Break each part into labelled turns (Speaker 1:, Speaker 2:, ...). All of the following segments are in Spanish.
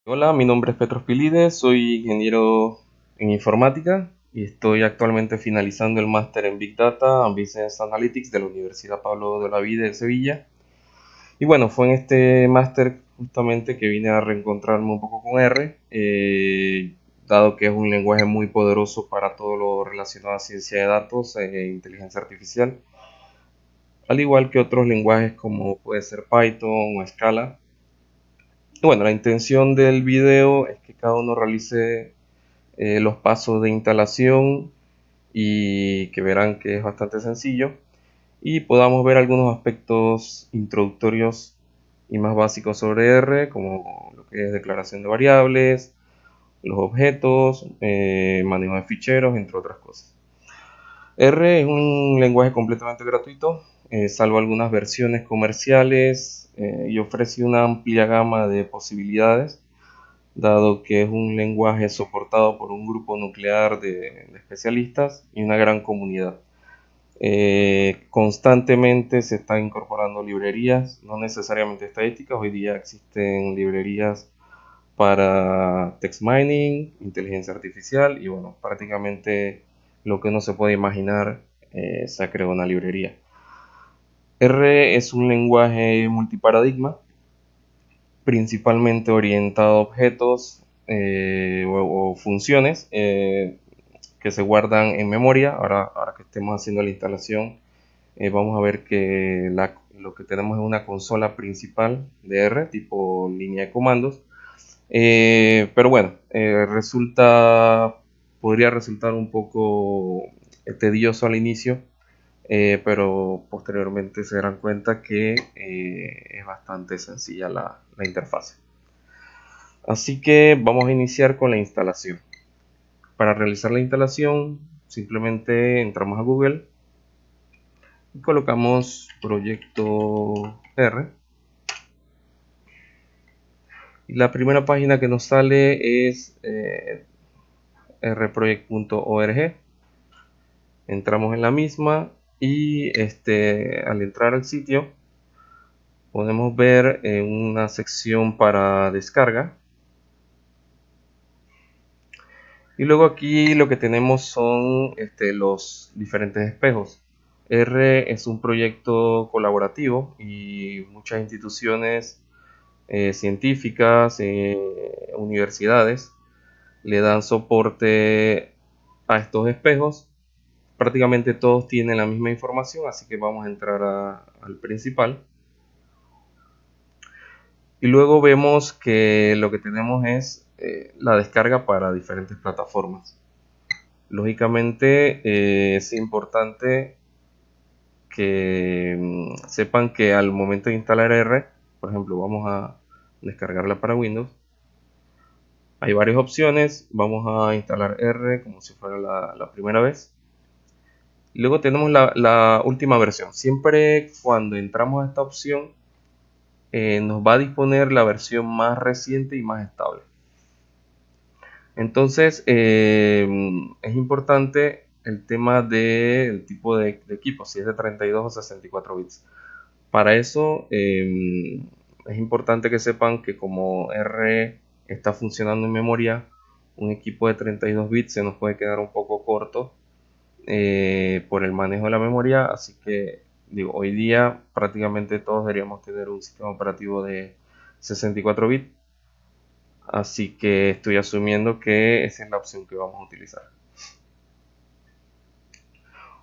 Speaker 1: Hola, mi nombre es Petros Pilides, soy ingeniero en informática y estoy actualmente finalizando el máster en Big Data and Business Analytics de la Universidad Pablo de Olavide de Sevilla. Y bueno, fue en este máster justamente que vine a reencontrarme un poco con R, dado que es un lenguaje muy poderoso para todo lo relacionado a ciencia de datos e inteligencia artificial, al igual que otros lenguajes como puede ser Python o Scala. Y bueno, la intención del video es que cada uno realice los pasos de instalación y que verán que es bastante sencillo y podamos ver algunos aspectos introductorios y más básicos sobre R, como lo que es declaración de variables, los objetos, manejo de ficheros, entre otras cosas. R es un lenguaje completamente gratuito, salvo algunas versiones comerciales, y ofrece una amplia gama de posibilidades, dado que es un lenguaje soportado por un grupo nuclear de especialistas y una gran comunidad. Constantemente se están incorporando librerías, no necesariamente estadísticas. Hoy día existen librerías para text mining, inteligencia artificial y bueno, prácticamente lo que uno se puede imaginar, se ha creado una librería. R es un lenguaje multiparadigma, principalmente orientado a objetos o funciones que se guardan en memoria. Ahora que estemos haciendo la instalación, vamos a ver que lo que tenemos es una consola principal de R, tipo línea de comandos. Pero bueno, podría resultar un poco tedioso al inicio, pero posteriormente se darán cuenta que es bastante sencilla la interfaz. Así que vamos a iniciar con la instalación. Para realizar la instalación, simplemente entramos a Google y colocamos proyecto R. Y la primera página que nos sale es rproject.org. Entramos en la misma y al entrar al sitio podemos ver una sección para descarga. Y luego aquí lo que tenemos son los diferentes espejos. R es un proyecto colaborativo y muchas instituciones científicas, universidades, le dan soporte a estos espejos. Prácticamente todos tienen la misma información, así que vamos a entrar al principal. Y luego vemos que lo que tenemos es la descarga para diferentes plataformas. Lógicamente es importante que sepan que al momento de instalar R, por ejemplo, vamos a descargarla para Windows. Hay varias opciones. Vamos a instalar R como si fuera la primera vez. Luego tenemos la última versión. Siempre cuando entramos a esta opción, nos va a disponer la versión más reciente y más estable. Entonces, es importante el tema del tipo de equipo, si es de 32 o 64 bits. Para eso, es importante que sepan que como R está funcionando en memoria, un equipo de 32 bits se nos puede quedar un poco corto por el manejo de la memoria. Así que digo, hoy día prácticamente todos deberíamos tener un sistema operativo de 64 bits. Así que estoy asumiendo que esa es la opción que vamos a utilizar.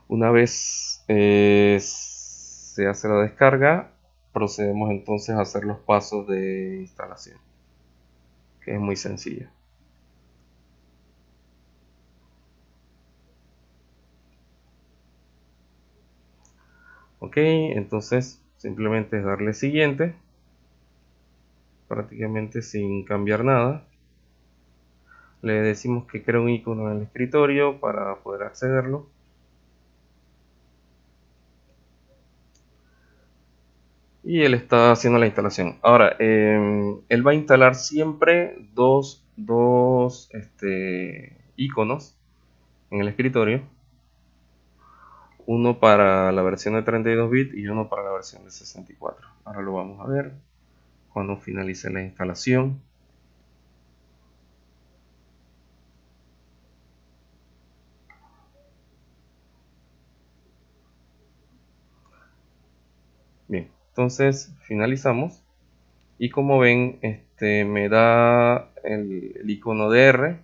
Speaker 1: Una vez se hace la descarga, procedemos entonces a hacer los pasos de instalación, que es muy sencillo. Ok, entonces simplemente es darle siguiente, prácticamente sin cambiar nada. Le decimos que crea un icono en el escritorio para poder accederlo. Y él está haciendo la instalación. Ahora, él va a instalar siempre dos iconos en el escritorio. Uno para la versión de 32 bits y uno para la versión de 64. Ahora lo vamos a ver cuando finalice la instalación. Bien, entonces finalizamos y como ven, me da el icono de R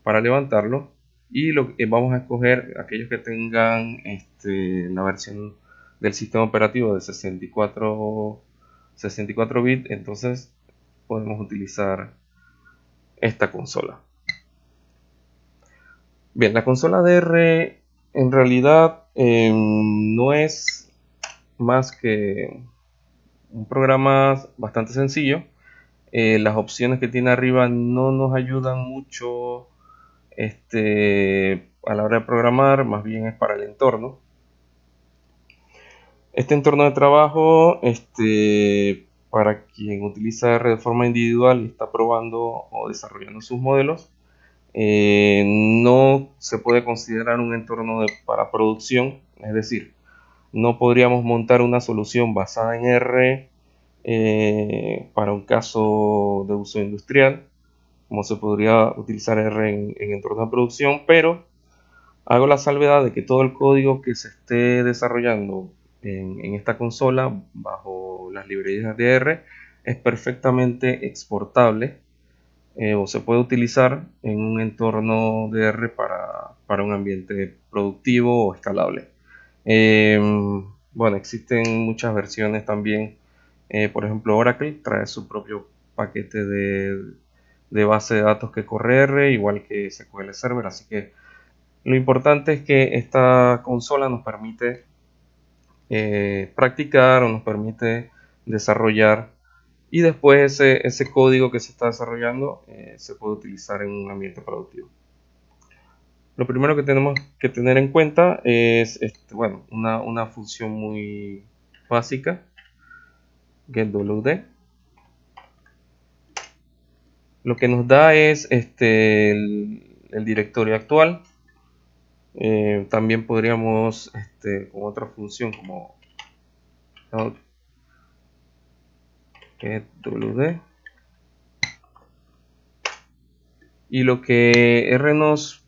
Speaker 1: para levantarlo y vamos a escoger aquellos que tengan la versión del sistema operativo de 64 bits. Entonces podemos utilizar esta consola. Bien, la consola de R en realidad no es más que un programa bastante sencillo. Las opciones que tiene arriba no nos ayudan mucho a la hora de programar, más bien es para el entorno. Este entorno de trabajo, para quien utiliza R de forma individual y está probando o desarrollando sus modelos, no se puede considerar un entorno para producción. Es decir, no podríamos montar una solución basada en R para un caso de uso industrial, como se podría utilizar R en entornos de producción, pero hago la salvedad de que todo el código que se esté desarrollando en esta consola bajo las librerías de R es perfectamente exportable o se puede utilizar en un entorno de R para un ambiente productivo o escalable. Bueno, existen muchas versiones también. Por ejemplo, Oracle trae su propio paquete de base de datos que corre R, igual que SQL Server. Así que lo importante es que esta consola nos permite practicar o nos permite desarrollar, y después ese código que se está desarrollando se puede utilizar en un ambiente productivo. Lo primero que tenemos que tener en cuenta es bueno, una función muy básica, getWD. Lo que nos da es el directorio actual. También podríamos con otra función como getWD, y lo que R nos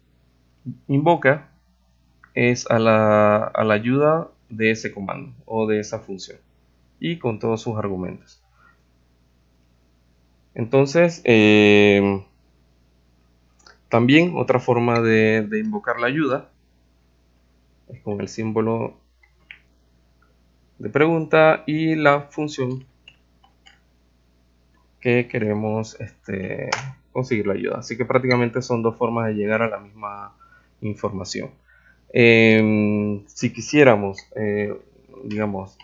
Speaker 1: invoca es a la ayuda de ese comando o de esa función y con todos sus argumentos. Entonces también otra forma de invocar la ayuda es con el símbolo de pregunta y la función que queremos conseguir la ayuda. Así que prácticamente son dos formas de llegar a la misma información. Si quisiéramos, digamos,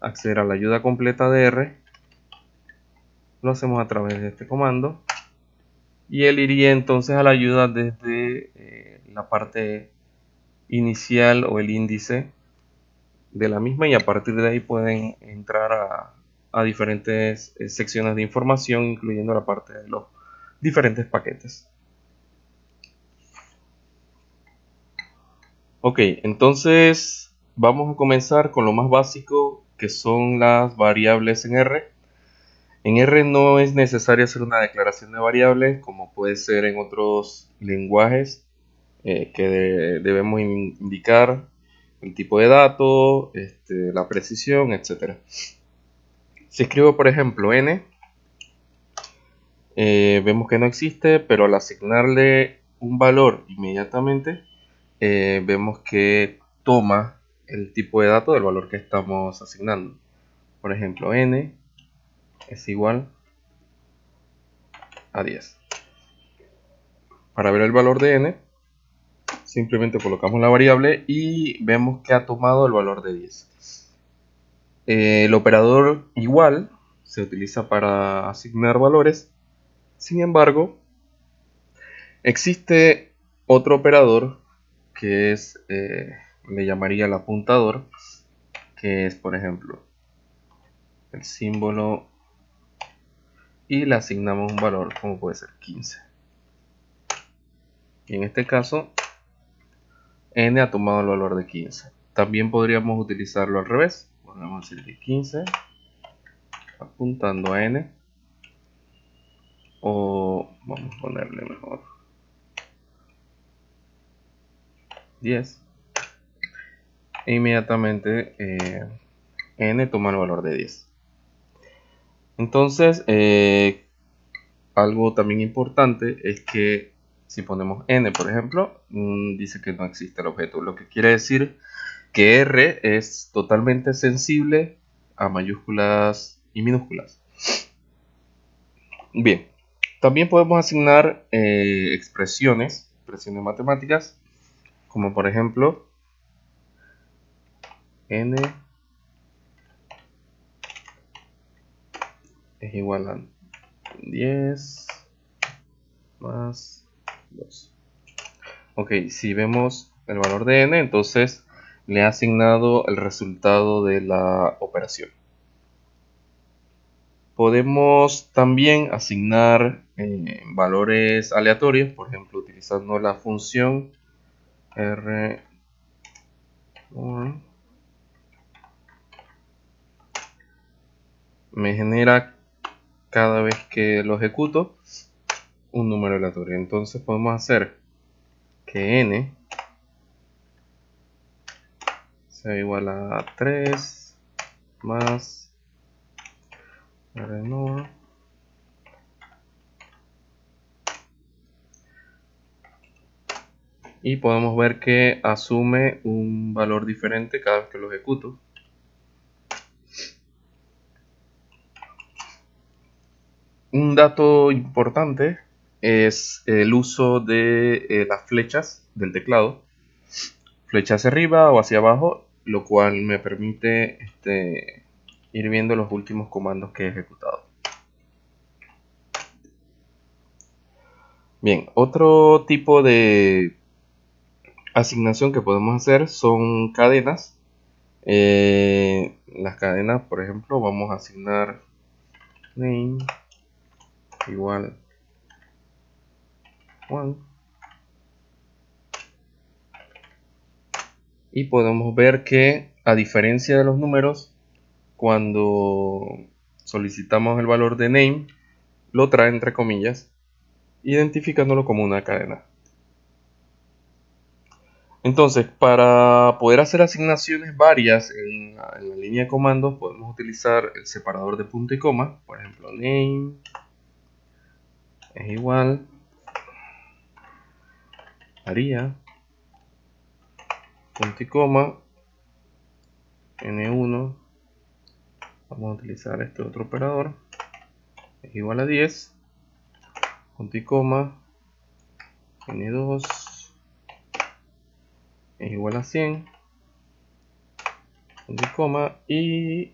Speaker 1: acceder a la ayuda completa de R, lo hacemos a través de este comando y él iría entonces a la ayuda desde la parte inicial o el índice de la misma, y a partir de ahí pueden entrar a diferentes secciones de información, incluyendo la parte de los diferentes paquetes. Ok, entonces vamos a comenzar con lo más básico, que son las variables en R. En R no es necesario hacer una declaración de variables como puede ser en otros lenguajes, que debemos indicar el tipo de dato, la precisión, etc. Si escribo por ejemplo n, vemos que no existe, pero al asignarle un valor inmediatamente, vemos que toma el tipo de dato del valor que estamos asignando. Por ejemplo, n es igual a 10. Para ver el valor de n, simplemente colocamos la variable y vemos que ha tomado el valor de 10. El operador igual se utiliza para asignar valores. Sin embargo, existe otro operador que es, le llamaría el apuntador, que es por ejemplo el símbolo, y le asignamos un valor como puede ser 15. Y en este caso n ha tomado el valor de 15. También podríamos utilizarlo al revés. Podríamos decir que 15 apuntando a n, o vamos a ponerle mejor 10, e inmediatamente n toma el valor de 10. Entonces, algo también importante es que si ponemos n, por ejemplo, dice que no existe el objeto, lo que quiere decir que R es totalmente sensible a mayúsculas y minúsculas. Bien, también podemos asignar expresiones matemáticas, como por ejemplo n es igual a 10 más 2. Ok, si vemos el valor de n, entonces le ha asignado el resultado de la operación. Podemos también asignar valores aleatorios, por ejemplo, utilizando la función r me genera cada vez que lo ejecuto un número aleatorio. Entonces podemos hacer que n sea igual a 3 más r0 y podemos ver que asume un valor diferente cada vez que lo ejecuto. Un dato importante es el uso de las flechas del teclado, flecha hacia arriba o hacia abajo, lo cual me permite ir viendo los últimos comandos que he ejecutado. Bien, otro tipo de asignación que podemos hacer son cadenas. Las cadenas, por ejemplo, vamos a asignar name igual 1 y podemos ver que, a diferencia de los números, cuando solicitamos el valor de name lo trae entre comillas, identificándolo como una cadena. Entonces, para poder hacer asignaciones varias en la línea de comandos, podemos utilizar el separador de punto y coma. Por ejemplo, name es igual haría punto y coma n1, vamos a utilizar este otro operador, es igual a 10, punto y coma n2 es igual a 100, punto y coma, y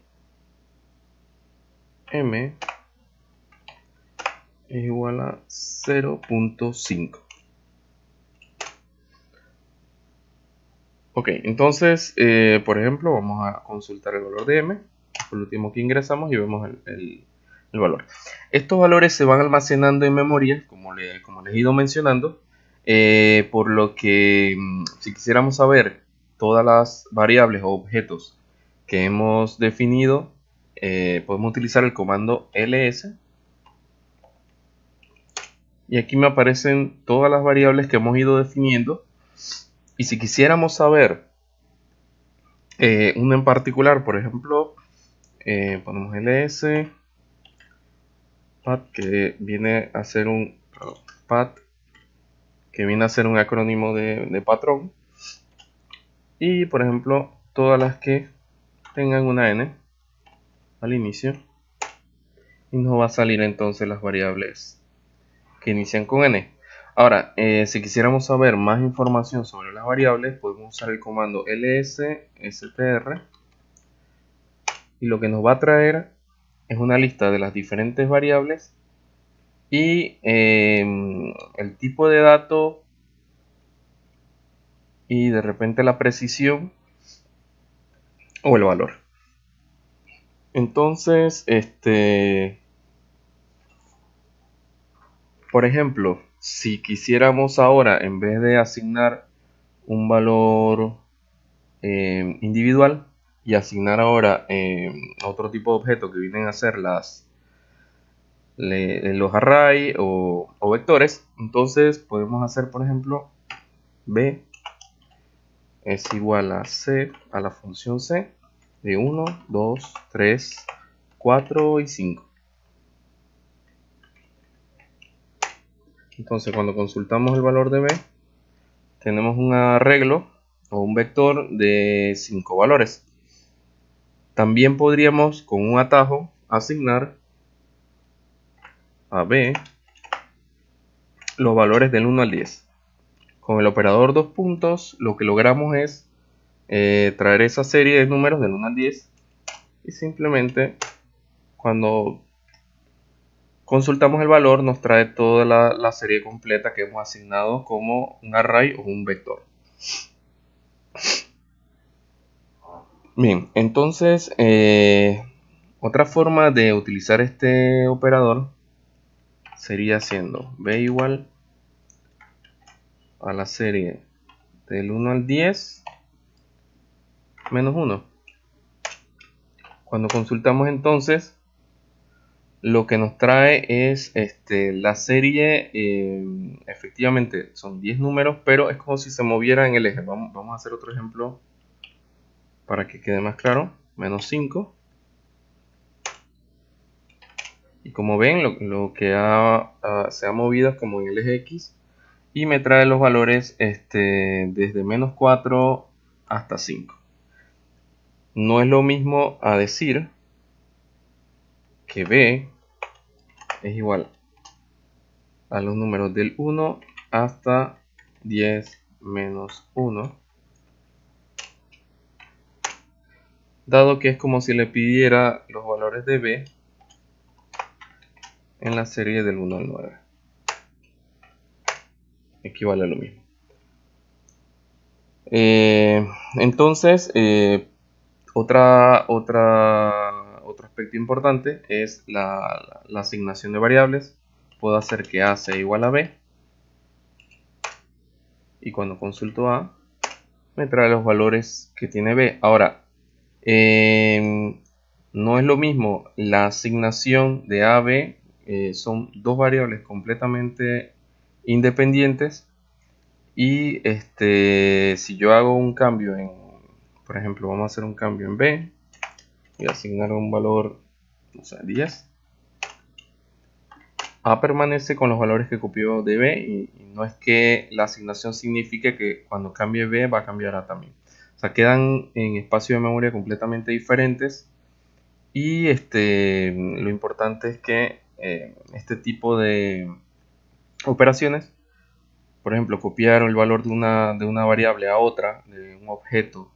Speaker 1: m es igual a 0.5. Ok, entonces, por ejemplo, vamos a consultar el valor de m, por último que ingresamos y vemos el valor. Estos valores se van almacenando en memoria, como les he ido mencionando, por lo que si quisiéramos saber todas las variables o objetos que hemos definido, podemos utilizar el comando ls. Y aquí me aparecen todas las variables que hemos ido definiendo. Y si quisiéramos saber una en particular, por ejemplo, ponemos ls pat, que viene a ser un acrónimo de patrón, y por ejemplo todas las que tengan una n al inicio, y nos va a salir entonces las variables que inician con n. Ahora, si quisiéramos saber más información sobre las variables, podemos usar el comando ls-str, y lo que nos va a traer es una lista de las diferentes variables y el tipo de dato y de repente la precisión o el valor. Entonces, por ejemplo, si quisiéramos ahora, en vez de asignar un valor individual y asignar ahora otro tipo de objeto que vienen a ser los array o vectores, entonces podemos hacer, por ejemplo, b es igual a c, a la función c, de 1, 2, 3, 4 y 5. Entonces cuando consultamos el valor de b, tenemos un arreglo o un vector de 5 valores. También podríamos con un atajo asignar a b los valores del 1 al 10. Con el operador 2 puntos lo que logramos es traer esa serie de números del 1 al 10 y simplemente cuando consultamos el valor nos trae toda la serie completa que hemos asignado como un array o un vector. Bien, entonces otra forma de utilizar este operador sería haciendo b igual a la serie del 1 al 10 menos 1. Cuando consultamos entonces lo que nos trae es la serie, efectivamente son 10 números, pero es como si se moviera en el eje. Vamos a hacer otro ejemplo para que quede más claro. Menos 5. Y como ven, lo que se ha movido es como en el eje X. Y me trae los valores desde menos 4 hasta 5. No es lo mismo a decir que B es igual a los números del 1 hasta 10 menos 1. Dado que es como si le pidiera los valores de B en la serie del 1 al 9. Equivale a lo mismo. Entonces, otro aspecto importante es la asignación de variables. Puedo hacer que A sea igual a B. Y cuando consulto A, me trae los valores que tiene B. Ahora, no es lo mismo la asignación de A a B. Son dos variables completamente independientes. Y si yo hago un cambio por ejemplo, vamos a hacer un cambio en B. Voy a asignar un valor, no sé, 10. A permanece con los valores que copió de B y no es que la asignación signifique que cuando cambie B va a cambiar A también. O sea, quedan en espacio de memoria completamente diferentes y lo importante es que este tipo de operaciones, por ejemplo, copiar el valor de una variable a otra, de un objeto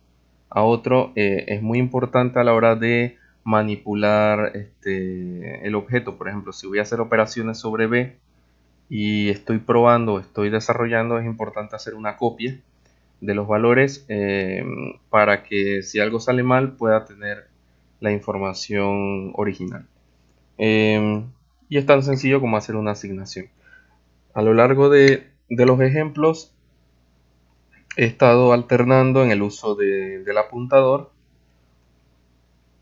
Speaker 1: a otro, es muy importante a la hora de manipular el objeto. Por ejemplo, si voy a hacer operaciones sobre B y estoy probando, estoy desarrollando, es importante hacer una copia de los valores para que si algo sale mal pueda tener la información original. Y es tan sencillo como hacer una asignación. A lo largo de los ejemplos he estado alternando en el uso del apuntador,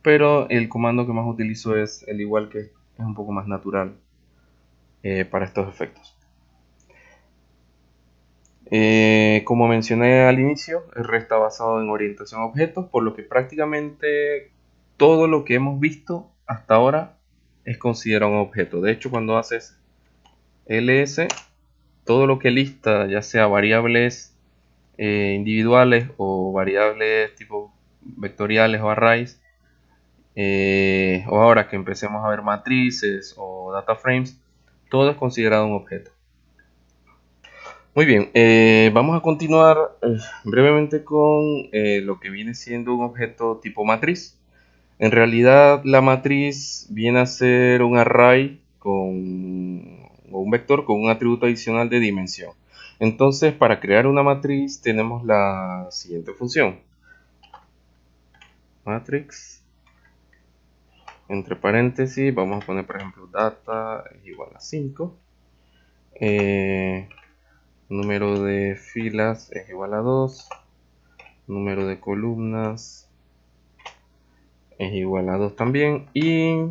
Speaker 1: pero el comando que más utilizo es el igual, que es un poco más natural para estos efectos. Como mencioné al inicio, el R está basado en orientación a objetos, por lo que prácticamente todo lo que hemos visto hasta ahora es considerado un objeto. De hecho, cuando haces ls, todo lo que lista, ya sea variables individuales o variables tipo vectoriales o arrays, o ahora que empecemos a ver matrices o data frames, todo es considerado un objeto. Muy bien, vamos a continuar brevemente con lo que viene siendo un objeto tipo matriz. En realidad la matriz viene a ser un array o un vector con un atributo adicional de dimensión. Entonces, para crear una matriz tenemos la siguiente función. Matrix, entre paréntesis, vamos a poner por ejemplo data es igual a 5. Número de filas es igual a 2. Número de columnas es igual a 2 también. Y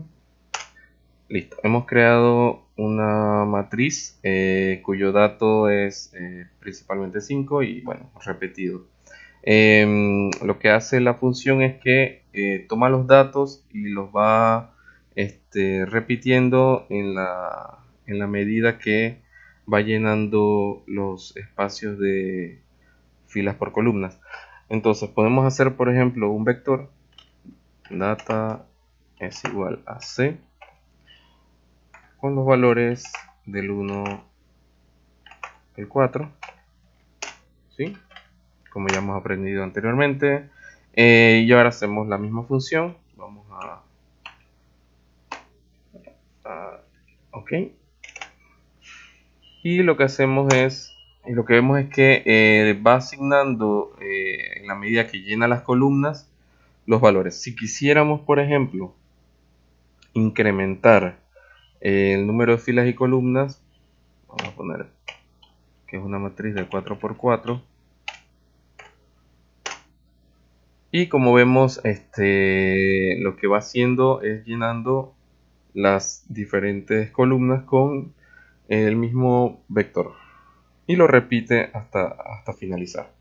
Speaker 1: listo, hemos creado una matriz cuyo dato es principalmente 5 y bueno, repetido. Lo que hace la función es que toma los datos y los va repitiendo en la medida que va llenando los espacios de filas por columnas. Entonces podemos hacer, por ejemplo, un vector data es igual a c con los valores del 1 al 4, ¿sí? Como ya hemos aprendido anteriormente. Y ahora hacemos la misma función. Vamos ok. Y lo que hacemos es, y lo que vemos es que va asignando en la medida que llena las columnas los valores. Si quisiéramos, por ejemplo, incrementar el número de filas y columnas, vamos a poner que es una matriz de 4×4. Y como vemos, lo que va haciendo es llenando las diferentes columnas con el mismo vector. Y lo repite hasta finalizar.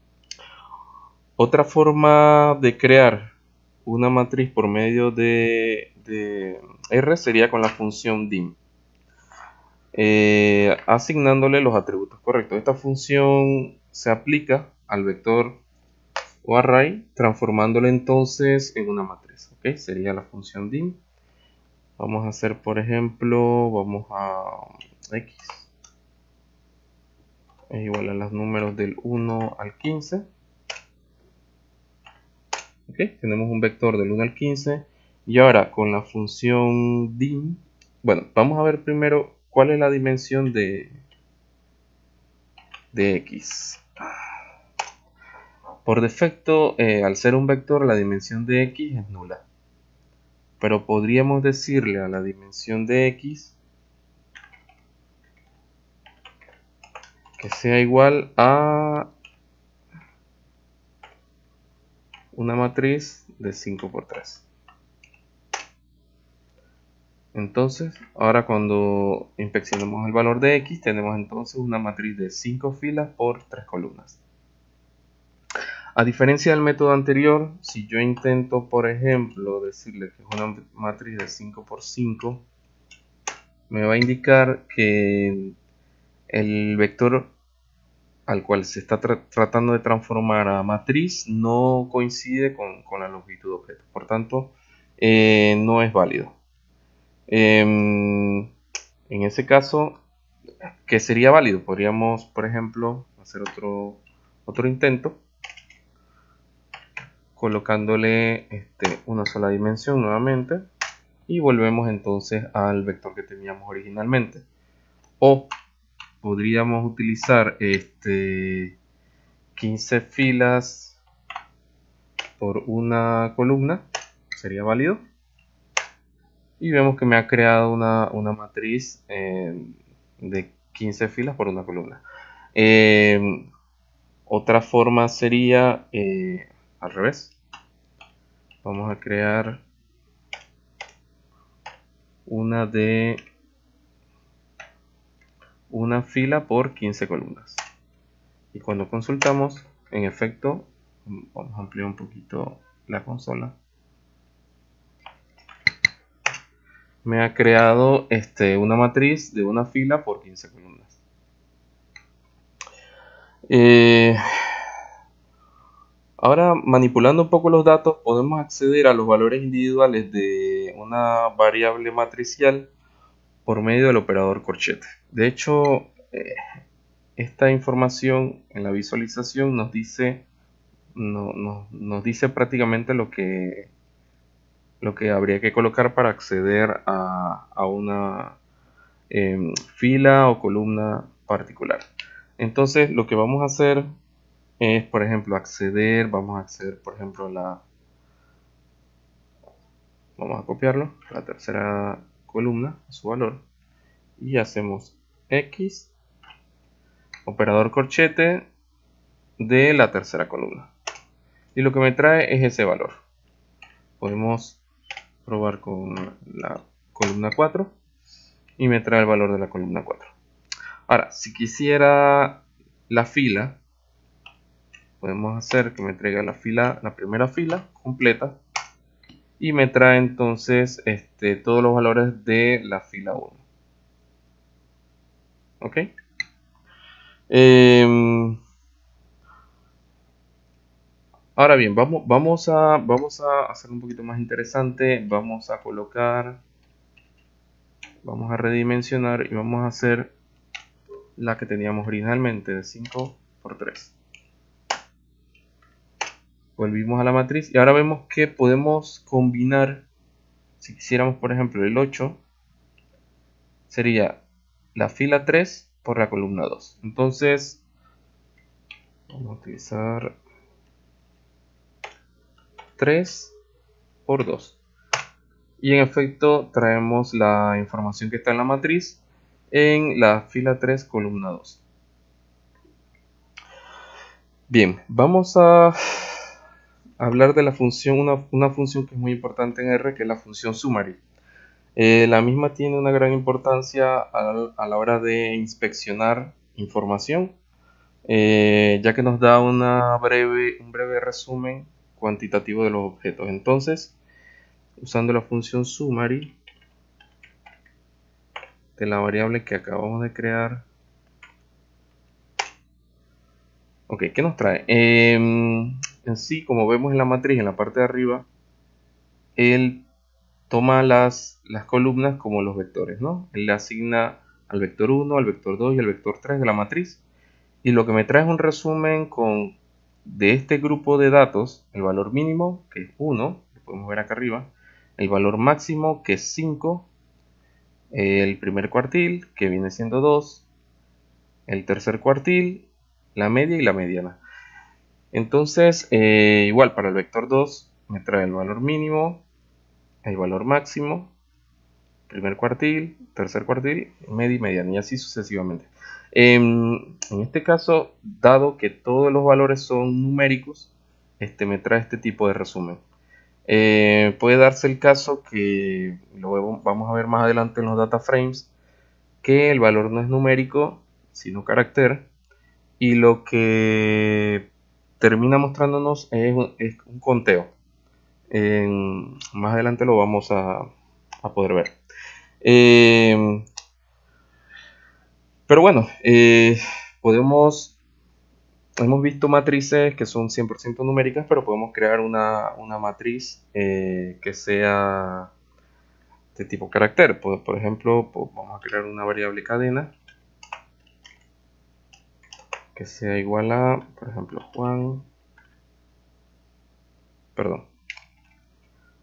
Speaker 1: Otra forma de crear una matriz por medio de R sería con la función dim. Asignándole los atributos correctos. Esta función se aplica al vector o array, transformándolo entonces en una matriz. ¿Ok? Sería la función dim. Vamos a hacer, por ejemplo, vamos a x es igual a los números del 1 al 15. ¿Ok? Tenemos un vector del 1 al 15. Y ahora con la función dim, bueno, vamos a ver primero cuál es la dimensión de x. Por defecto, al ser un vector, la dimensión de x es nula. Pero podríamos decirle a la dimensión de x que sea igual a una matriz de 5×3. Entonces, ahora cuando inspeccionamos el valor de x, tenemos entonces una matriz de 5 filas por 3 columnas. A diferencia del método anterior, si yo intento, por ejemplo, decirle que es una matriz de 5×5, me va a indicar que el vector al cual se está tratando de transformar a matriz no coincide con la longitud de objeto. Por tanto, no es válido. En ese caso, ¿qué sería válido? Podríamos, por ejemplo, hacer otro intento colocándole una sola dimensión nuevamente y volvemos entonces al vector que teníamos originalmente. O podríamos utilizar 15 filas por una columna, sería válido. Y vemos que me ha creado una matriz de 15 filas por una columna. Otra forma sería al revés. Vamos a crear una fila por 15 columnas. Y cuando consultamos, en efecto, vamos a ampliar un poquito la consola. Me ha creado una matriz de una fila por 15 columnas. Ahora, manipulando un poco los datos, podemos acceder a los valores individuales de una variable matricial por medio del operador corchete. De hecho, esta información en la visualización nos dice prácticamente lo que habría que colocar para acceder a una fila o columna particular. Entonces, lo que vamos a hacer es, por ejemplo, vamos a acceder, por ejemplo, vamos a copiarlo, la tercera columna, su valor, y hacemos x, operador corchete de la tercera columna. Y lo que me trae es ese valor. Podemos probar con la columna 4 y me trae el valor de la columna 4. Ahora, si quisiera la fila, podemos hacer que me traiga la primera fila completa y me trae entonces todos los valores de la fila 1. ¿Ok? Ahora bien, vamos a hacer un poquito más interesante. Vamos a colocar, vamos a redimensionar y vamos a hacer la que teníamos originalmente de 5 por 3. Volvimos a la matriz y ahora vemos que podemos combinar. Si quisiéramos, por ejemplo, el 8, sería la fila 3 por la columna 2. Entonces, vamos a utilizar 3 por 2. Y en efecto, traemos la información que está en la matriz en la fila 3, columna 2. Bien, vamos a hablar de la función, una función que es muy importante en R, que es la función summary. La misma tiene una gran importancia a la hora de inspeccionar información, ya que nos da un breve resumen cuantitativo de los objetos. Entonces, usando la función summary de la variable que acabamos de crear. Ok, ¿qué nos trae? En sí, como vemos en la matriz, en la parte de arriba, él toma las columnas como los vectores, ¿no? Él le asigna al vector 1, al vector 2 y al vector 3 de la matriz. Y lo que me trae es un resumen de este grupo de datos, el valor mínimo, que es 1, lo podemos ver acá arriba, el valor máximo, que es 5, el primer cuartil, que viene siendo 2, el tercer cuartil, la media y la mediana. Entonces, igual para el vector 2 me trae el valor mínimo, el valor máximo, primer cuartil, tercer cuartil, media y mediana, y así sucesivamente. En este caso, dado que todos los valores son numéricos, me trae este tipo de resumen. Puede darse el caso que lo vamos a ver más adelante en los data frames, que el valor no es numérico, sino carácter, y lo que termina mostrándonos es un conteo. Más adelante lo vamos a poder ver. Pero bueno, hemos visto matrices que son 100% numéricas, pero podemos crear una matriz que sea de tipo carácter. Por ejemplo, vamos a crear una variable cadena que sea igual a, por ejemplo,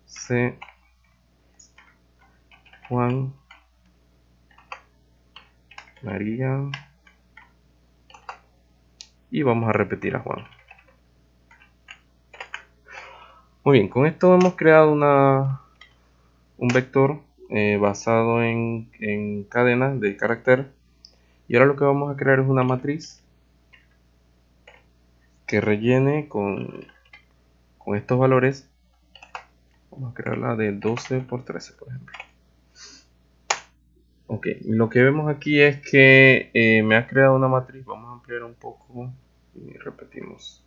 Speaker 1: C Juan María, y vamos a repetir a Juan. Muy bien, con esto hemos creado un vector basado en cadenas de carácter, y ahora lo que vamos a crear es una matriz que rellene con estos valores. Vamos a crearla de 12 por 13, por ejemplo. Ok, lo que vemos aquí es que me ha creado una matriz. Vamos a ampliar un poco y repetimos.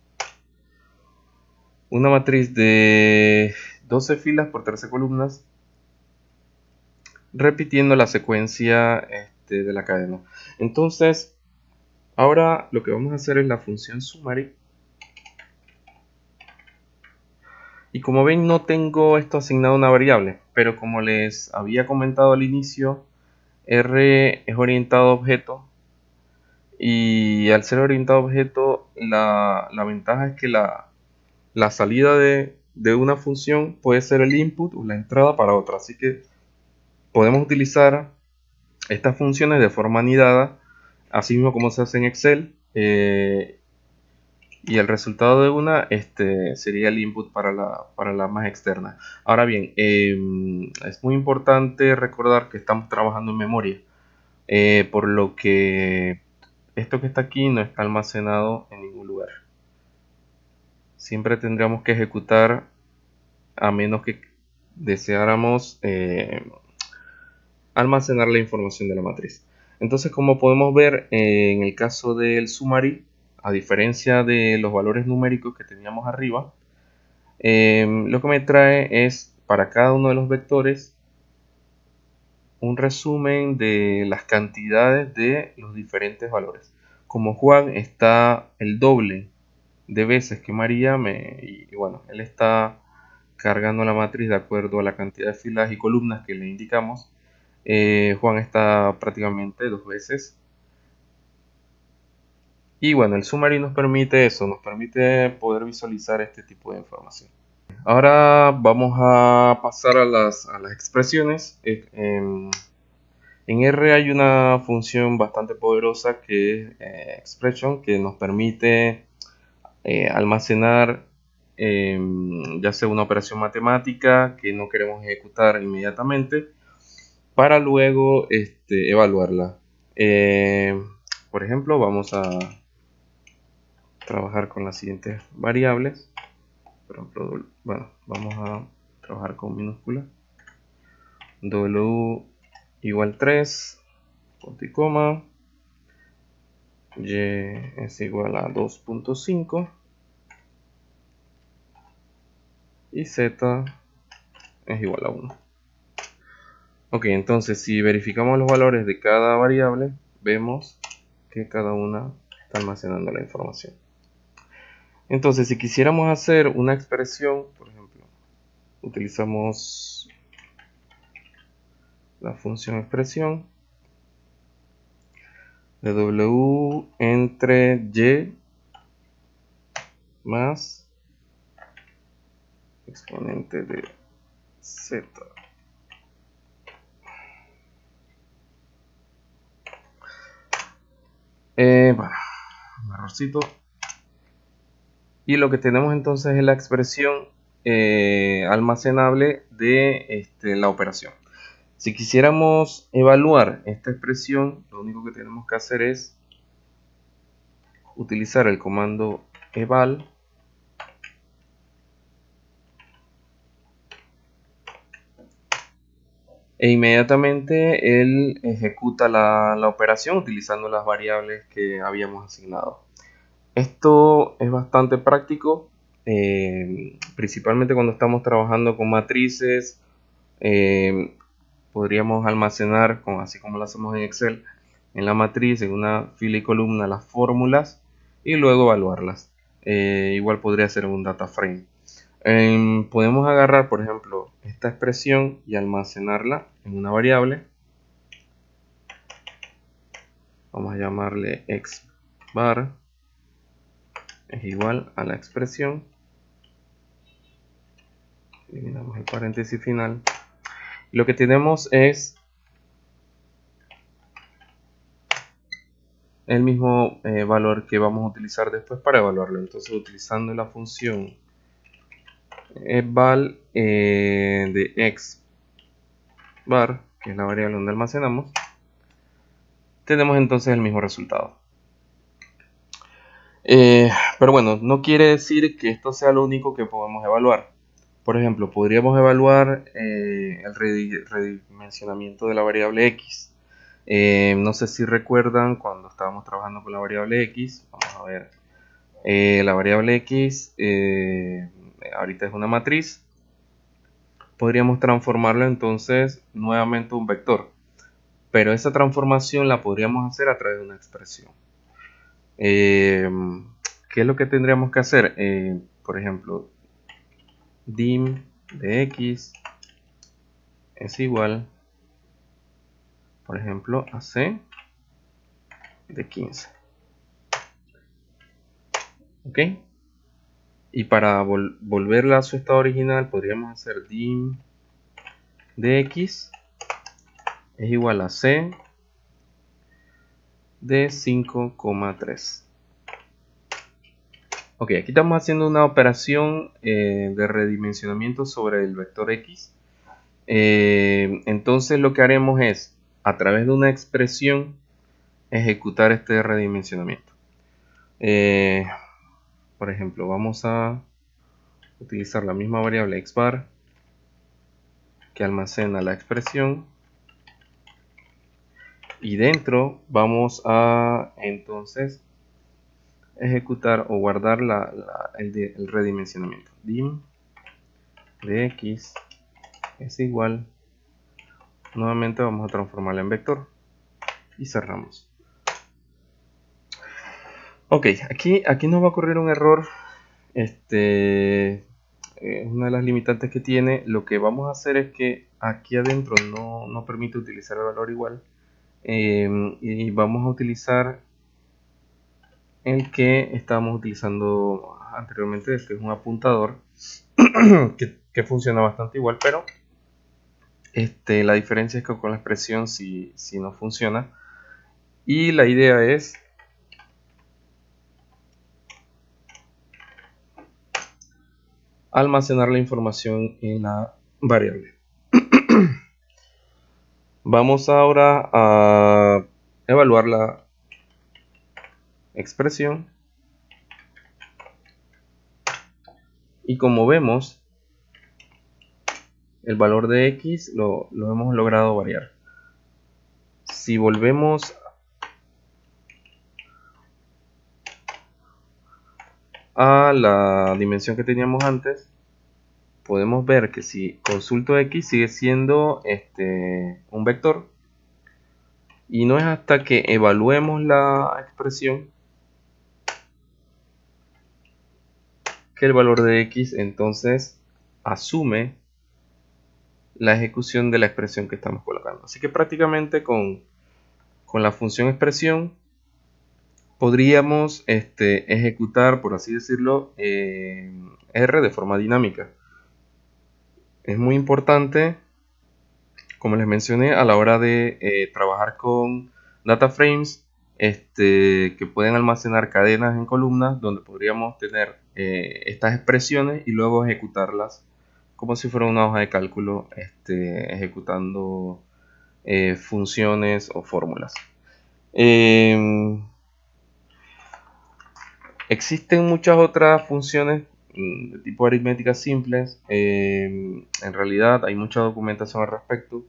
Speaker 1: Una matriz de 12 filas por 13 columnas, repitiendo la secuencia de la cadena. Entonces, ahora lo que vamos a hacer es la función summary. Y como ven, no tengo esto asignado a una variable, pero como les había comentado al inicio, R es orientado a objeto, y al ser orientado a objeto, la ventaja es que la salida de una función puede ser el input o la entrada para otra, así que podemos utilizar estas funciones de forma anidada, así mismo como se hace en Excel, y el resultado de una sería el input para la más externa. Ahora bien, es muy importante recordar que estamos trabajando en memoria, por lo que esto que está aquí no está almacenado en ningún lugar. Siempre tendríamos que ejecutar, a menos que deseáramos almacenar la información de la matriz. Entonces, como podemos ver, en el caso del summary, a diferencia de los valores numéricos que teníamos arriba, lo que me trae es para cada uno de los vectores un resumen de las cantidades de los diferentes valores. Como Juan está el doble de veces que María, y bueno, él está cargando la matriz de acuerdo a la cantidad de filas y columnas que le indicamos. Juan está prácticamente 2 veces. Y bueno, el summary nos permite eso, nos permite poder visualizar este tipo de información. Ahora vamos a pasar a las expresiones. En R hay una función bastante poderosa que es expression, que nos permite almacenar ya sea una operación matemática que no queremos ejecutar inmediatamente para luego evaluarla. Por ejemplo, vamos a trabajar con las siguientes variables. Por ejemplo, bueno, vamos a trabajar con minúscula. W igual 3, punto y coma. Y es igual a 2.5. Y Z es igual a 1. Ok, entonces si verificamos los valores de cada variable, vemos que cada una está almacenando la información. Entonces, si quisiéramos hacer una expresión, por ejemplo, utilizamos la función expresión de W entre Y más exponente de Z. Bueno, un errorcito. Y lo que tenemos entonces es la expresión almacenable de la operación. Si quisiéramos evaluar esta expresión, lo único que tenemos que hacer es utilizar el comando eval e inmediatamente él ejecuta la operación utilizando las variables que habíamos asignado. Esto es bastante práctico, principalmente cuando estamos trabajando con matrices. Podríamos almacenar, así como lo hacemos en Excel, en la matriz, en una fila y columna, las fórmulas y luego evaluarlas. Igual podría ser en un data frame. Podemos agarrar, por ejemplo, esta expresión y almacenarla en una variable. Vamos a llamarle xbar es igual a la expresión. Eliminamos el paréntesis final. Lo que tenemos es el mismo valor que vamos a utilizar después para evaluarlo. Entonces, utilizando la función eval de xbar, que es la variable donde almacenamos, tenemos entonces el mismo resultado. Pero bueno, no quiere decir que esto sea lo único que podemos evaluar. Por ejemplo, podríamos evaluar el redimensionamiento de la variable x. No sé si recuerdan cuando estábamos trabajando con la variable x. Vamos a ver. La variable x ahorita es una matriz. Podríamos transformarlo entonces nuevamente a un vector. Pero esa transformación la podríamos hacer a través de una expresión. ¿Qué es lo que tendríamos que hacer? Por ejemplo, dim de x es igual, por ejemplo, a c de 15. ¿Ok? Y para volverla a su estado original, podríamos hacer dim de x es igual a c de 5,3. Ok, aquí estamos haciendo una operación de redimensionamiento sobre el vector x. Entonces lo que haremos es, a través de una expresión, ejecutar este redimensionamiento. Por ejemplo, vamos a utilizar la misma variable xbar que almacena la expresión. Y dentro vamos a entonces ejecutar o guardar el redimensionamiento. Dim de x es igual, nuevamente vamos a transformarla en vector y cerramos. Ok, aquí nos va a ocurrir un error. Una de las limitantes que tiene. Lo que vamos a hacer es que aquí adentro no permite utilizar el valor igual, y vamos a utilizar el que estábamos utilizando anteriormente, que es un apuntador que funciona bastante igual, pero la diferencia es que con la expresión si no funciona, y la idea es almacenar la información en la variable. Vamos ahora a evaluar la expresión, y como vemos, el valor de x lo hemos logrado variar. Si volvemos a la dimensión que teníamos antes, podemos ver que si consulto x sigue siendo un vector, y no es hasta que evaluemos la expresión que el valor de x entonces asume la ejecución de la expresión que estamos colocando. Así que prácticamente con la función expresión podríamos ejecutar, por así decirlo, R de forma dinámica. Es muy importante, como les mencioné, a la hora de trabajar con data frames, que pueden almacenar cadenas en columnas, donde podríamos tener estas expresiones y luego ejecutarlas como si fuera una hoja de cálculo, ejecutando funciones o fórmulas. Existen muchas otras funciones de tipo aritmética simples. En realidad hay mucha documentación al respecto.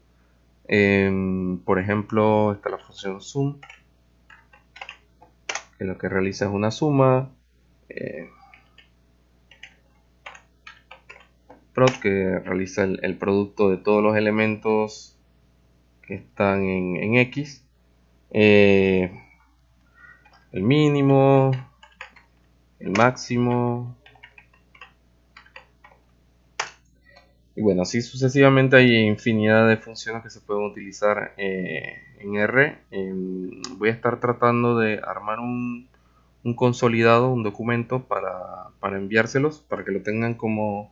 Speaker 1: Por ejemplo, está la función sum, que lo que realiza es una suma. Prod, que realiza el producto de todos los elementos que están en X. El mínimo, el máximo, y bueno, así sucesivamente. Hay infinidad de funciones que se pueden utilizar en R. Voy a estar tratando de armar un consolidado, un documento para enviárselos, para que lo tengan como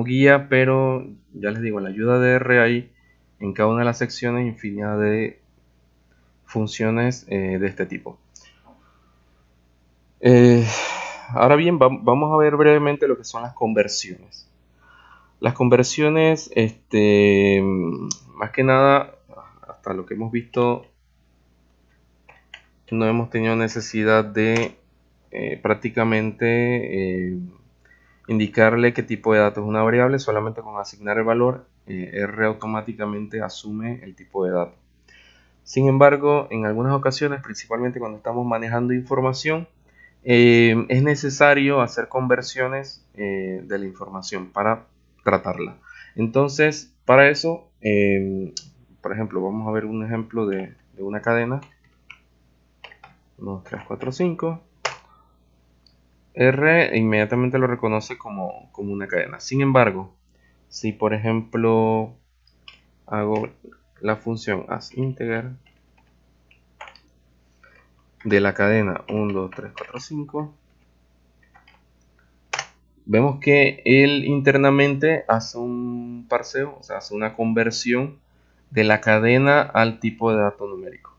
Speaker 1: guía, pero ya les digo, en la ayuda de R hay en cada una de las secciones infinidad de funciones de este tipo. Ahora bien, vamos a ver brevemente lo que son las conversiones. Las conversiones, más que nada, hasta lo que hemos visto, no hemos tenido necesidad de prácticamente indicarle qué tipo de dato es una variable. Solamente con asignar el valor, R automáticamente asume el tipo de dato. Sin embargo, en algunas ocasiones, principalmente cuando estamos manejando información, es necesario hacer conversiones de la información para tratarla. Entonces, para eso, por ejemplo, vamos a ver un ejemplo de una cadena. 1, 2, 3, 4, 5. R inmediatamente lo reconoce como una cadena. Sin embargo, si por ejemplo hago la función asInteger de la cadena 1, 2, 3, 4, 5, vemos que él internamente hace un parseo, o sea, hace una conversión de la cadena al tipo de dato numérico.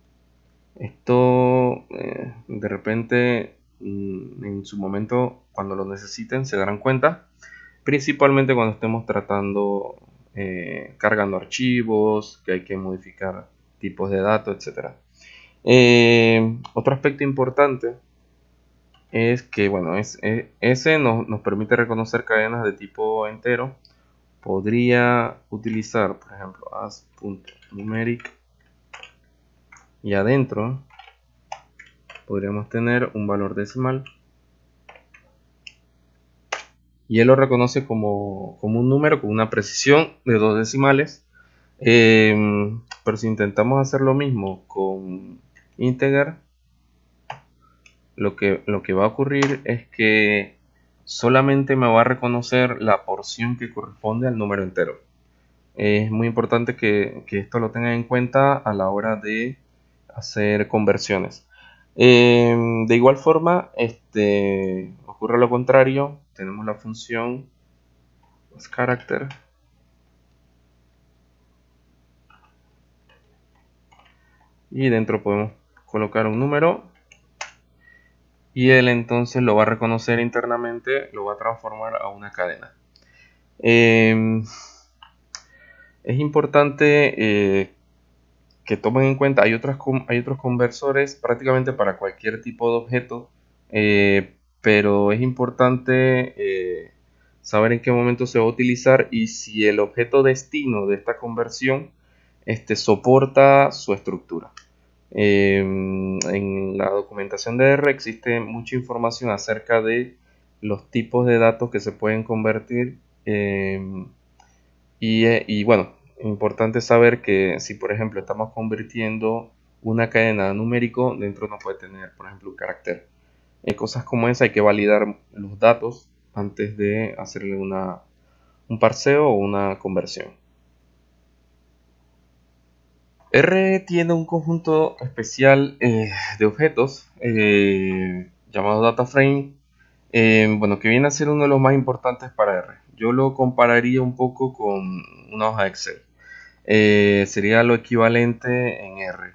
Speaker 1: Esto de repente en su momento, cuando lo necesiten, se darán cuenta, principalmente cuando estemos tratando, cargando archivos, que hay que modificar tipos de datos, etc. Otro aspecto importante es que, bueno, ese nos permite reconocer cadenas de tipo entero. Podría utilizar, por ejemplo, as.numeric, y adentro podríamos tener un valor decimal, y él lo reconoce como un número con una precisión de 2 decimales. Pero si intentamos hacer lo mismo con integer, lo que va a ocurrir es que solamente me va a reconocer la porción que corresponde al número entero. Es muy importante que esto lo tengan en cuenta a la hora de hacer conversiones. De igual forma, ocurre lo contrario. Tenemos la función character, y dentro podemos colocar un número, y él entonces lo va a reconocer internamente, lo va a transformar a una cadena. Es importante que tomen en cuenta, hay otros conversores prácticamente para cualquier tipo de objeto, pero es importante saber en qué momento se va a utilizar y si el objeto destino de esta conversión soporta su estructura. En la documentación de R existe mucha información acerca de los tipos de datos que se pueden convertir, y bueno, importante saber que si por ejemplo estamos convirtiendo una cadena a numérico, dentro no puede tener por ejemplo un carácter. Cosas como esa hay que validar los datos antes de hacerle un parseo o una conversión. R tiene un conjunto especial de objetos llamado DataFrame, bueno, que viene a ser uno de los más importantes para R. Yo lo compararía un poco con una hoja Excel. Sería lo equivalente en R.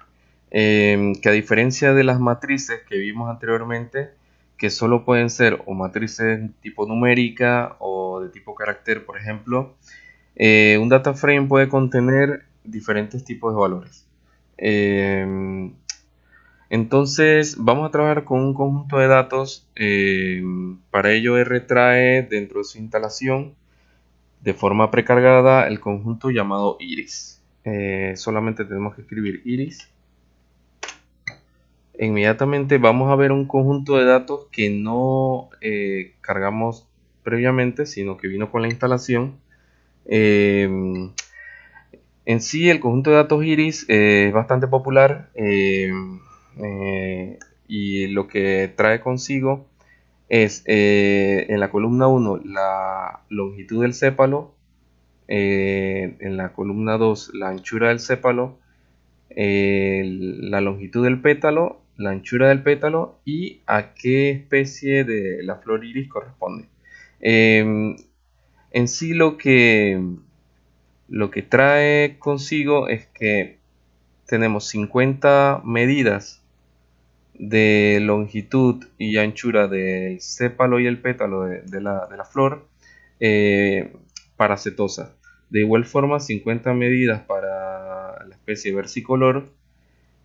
Speaker 1: Que a diferencia de las matrices que vimos anteriormente, que solo pueden ser o matrices tipo numérica o de tipo carácter, por ejemplo, un data frame puede contener diferentes tipos de valores. Entonces vamos a trabajar con un conjunto de datos. Para ello R trae dentro de su instalación de forma precargada el conjunto llamado iris. Solamente tenemos que escribir iris. Inmediatamente vamos a ver un conjunto de datos que no cargamos previamente, sino que vino con la instalación. En sí, el conjunto de datos iris es bastante popular, y lo que trae consigo es en la columna 1 la longitud del sépalo, en la columna 2 la anchura del sépalo, la longitud del pétalo, la anchura del pétalo y a qué especie de la flor iris corresponde. En sí lo que trae consigo es que tenemos 50 medidas de longitud y anchura del sépalo y el pétalo de la flor para setosa. De igual forma 50 medidas para la especie versicolor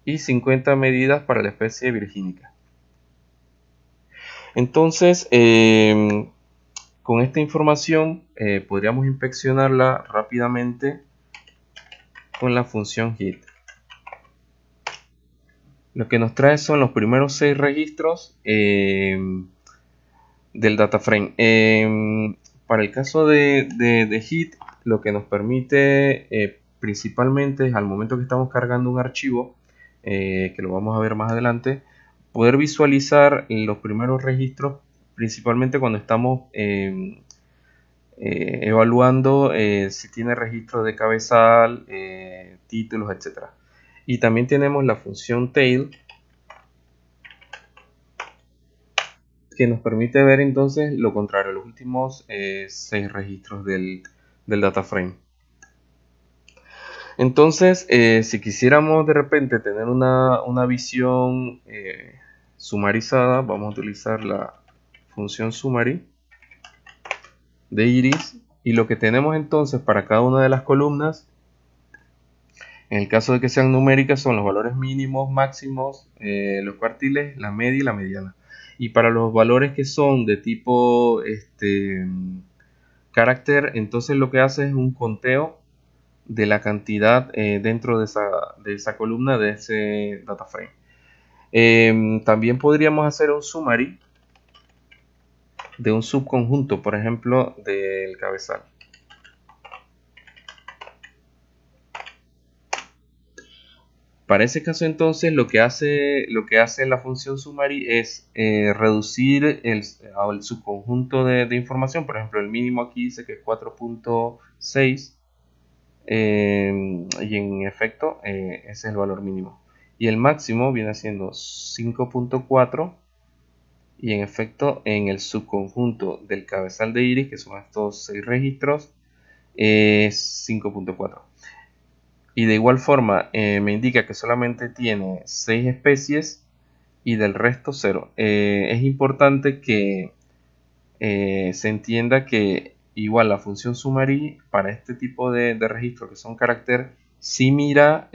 Speaker 1: y 50 medidas para la especie virgínica. Entonces con esta información podríamos inspeccionarla rápidamente con la función hit. Lo que nos trae son los primeros 6 registros del data frame. Para el caso de hit, lo que nos permite principalmente es al momento que estamos cargando un archivo, que lo vamos a ver más adelante, poder visualizar los primeros registros, principalmente cuando estamos evaluando si tiene registros de cabezal, títulos, etc. Y también tenemos la función tail, que nos permite ver entonces lo contrario, los últimos 6 registros del data frame. Entonces, si quisiéramos de repente tener una visión sumarizada, vamos a utilizar la función summary de iris, y lo que tenemos entonces para cada una de las columnas, en el caso de que sean numéricas, son los valores mínimos, máximos, los cuartiles, la media y la mediana. Y para los valores que son de tipo carácter, entonces lo que hace es un conteo de la cantidad dentro de esa columna, de ese data frame. También podríamos hacer un summary de un subconjunto, por ejemplo, del cabezal. Para ese caso, entonces, lo que hace la función summary es reducir al subconjunto de información. Por ejemplo, el mínimo aquí dice que es 4.6 y en efecto ese es el valor mínimo. Y el máximo viene siendo 5.4 y en efecto en el subconjunto del cabezal de iris, que son estos 6 registros, es 5.4. Y de igual forma me indica que solamente tiene 6 especies y del resto 0. Es importante que se entienda que igual la función summary para este tipo de registros que son carácter sí mira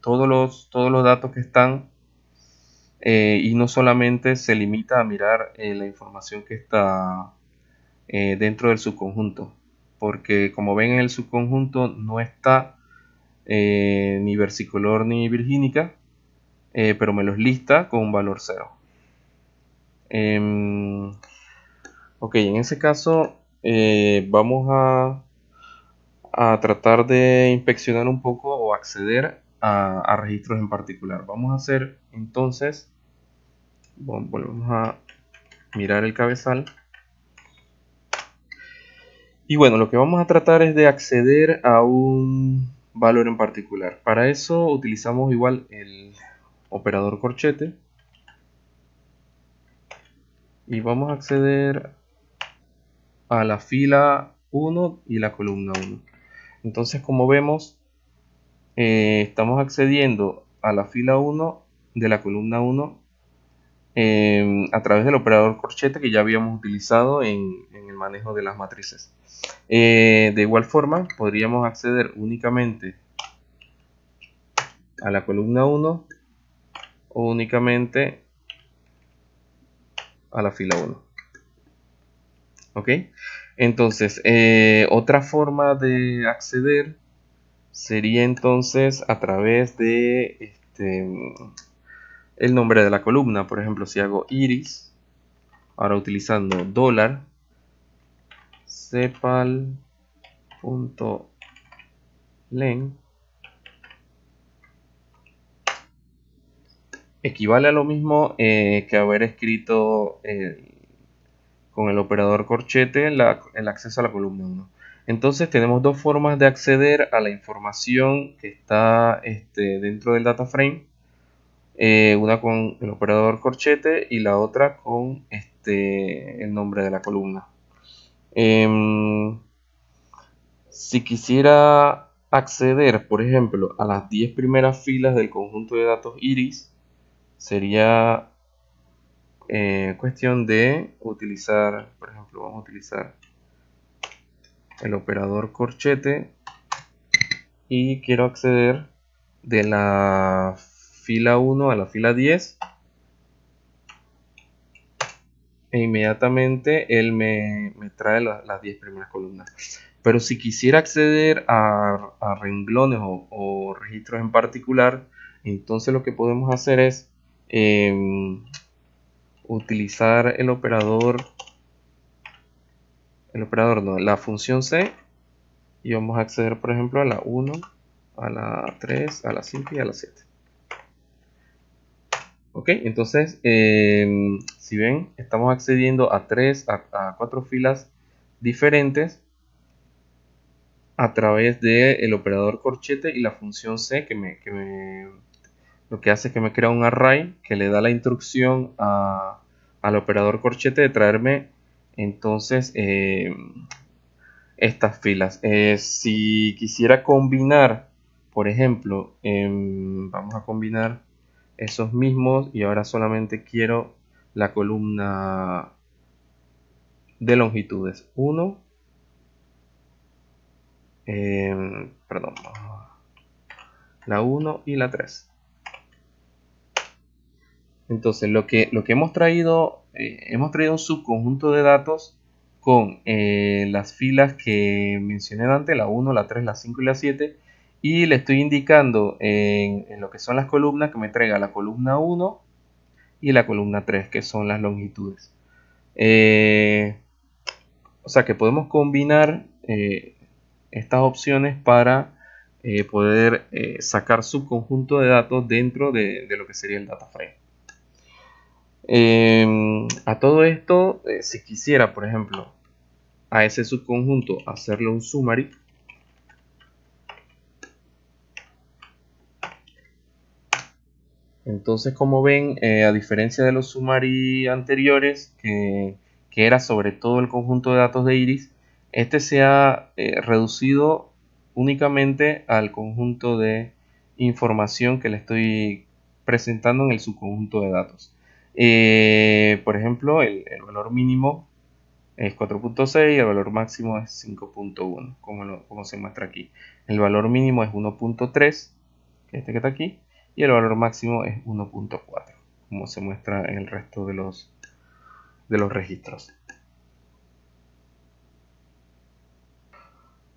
Speaker 1: todos los datos que están y no solamente se limita a mirar la información que está dentro del subconjunto, porque como ven en el subconjunto no está ni versicolor ni virgínica, pero me los lista con un valor 0. Ok, en ese caso vamos a tratar de inspeccionar un poco o acceder a registros en particular. Vamos a hacer entonces, volvemos a mirar el cabezal. Y bueno, lo que vamos a tratar es de acceder a un valor en particular. Para eso utilizamos igual el operador corchete. Y vamos a acceder a la fila 1 y la columna 1. Entonces, como vemos, estamos accediendo a la fila 1 de la columna 1 a través del operador corchete que ya habíamos utilizado en el manejo de las matrices. De igual forma, podríamos acceder únicamente a la columna 1 o únicamente a la fila 1. ¿Ok? Entonces, otra forma de acceder sería entonces a través de el nombre de la columna. Por ejemplo, si hago iris, ahora utilizando $, cepal.len, equivale a lo mismo que haber escrito con el operador corchete el acceso a la columna 1. Entonces tenemos dos formas de acceder a la información que está dentro del data frame. Una con el operador corchete y la otra con el nombre de la columna. Si quisiera acceder, por ejemplo, a las 10 primeras filas del conjunto de datos iris, sería cuestión de utilizar, por ejemplo, vamos a utilizar el operador corchete y quiero acceder de la fila 1 a la fila 10 e inmediatamente él me trae las 10 primeras columnas. Pero si quisiera acceder a renglones o registros en particular, entonces lo que podemos hacer es utilizar la función C, y vamos a acceder, por ejemplo, a la 1, a la 3, a la 5 y a la 7. Ok, entonces, si ven, estamos accediendo a 4 filas diferentes a través del operador corchete y la función C lo que hace es que me crea un array que le da la instrucción al operador corchete de traerme entonces estas filas. Si quisiera combinar, por ejemplo, vamos a combinar esos mismos y ahora solamente quiero la columna de longitudes 1, perdón, la 1 y la 3. Entonces lo que hemos traído un subconjunto de datos con las filas que mencioné antes, la 1, la 3, la 5 y la 7, y le estoy indicando en lo que son las columnas que me traiga la columna 1 y la columna 3, que son las longitudes. O sea que podemos combinar estas opciones para poder sacar subconjunto de datos dentro de lo que sería el data frame. A todo esto, si quisiera, por ejemplo, a ese subconjunto hacerle un summary, entonces como ven, a diferencia de los summary anteriores, que era sobre todo el conjunto de datos de Iris, este se ha reducido únicamente al conjunto de información que le estoy presentando en el subconjunto de datos. Por ejemplo, el valor mínimo es 4.6 y el valor máximo es 5.1, como se muestra aquí. El valor mínimo es 1.3, este que está aquí, y el valor máximo es 1.4, como se muestra en el resto de los registros.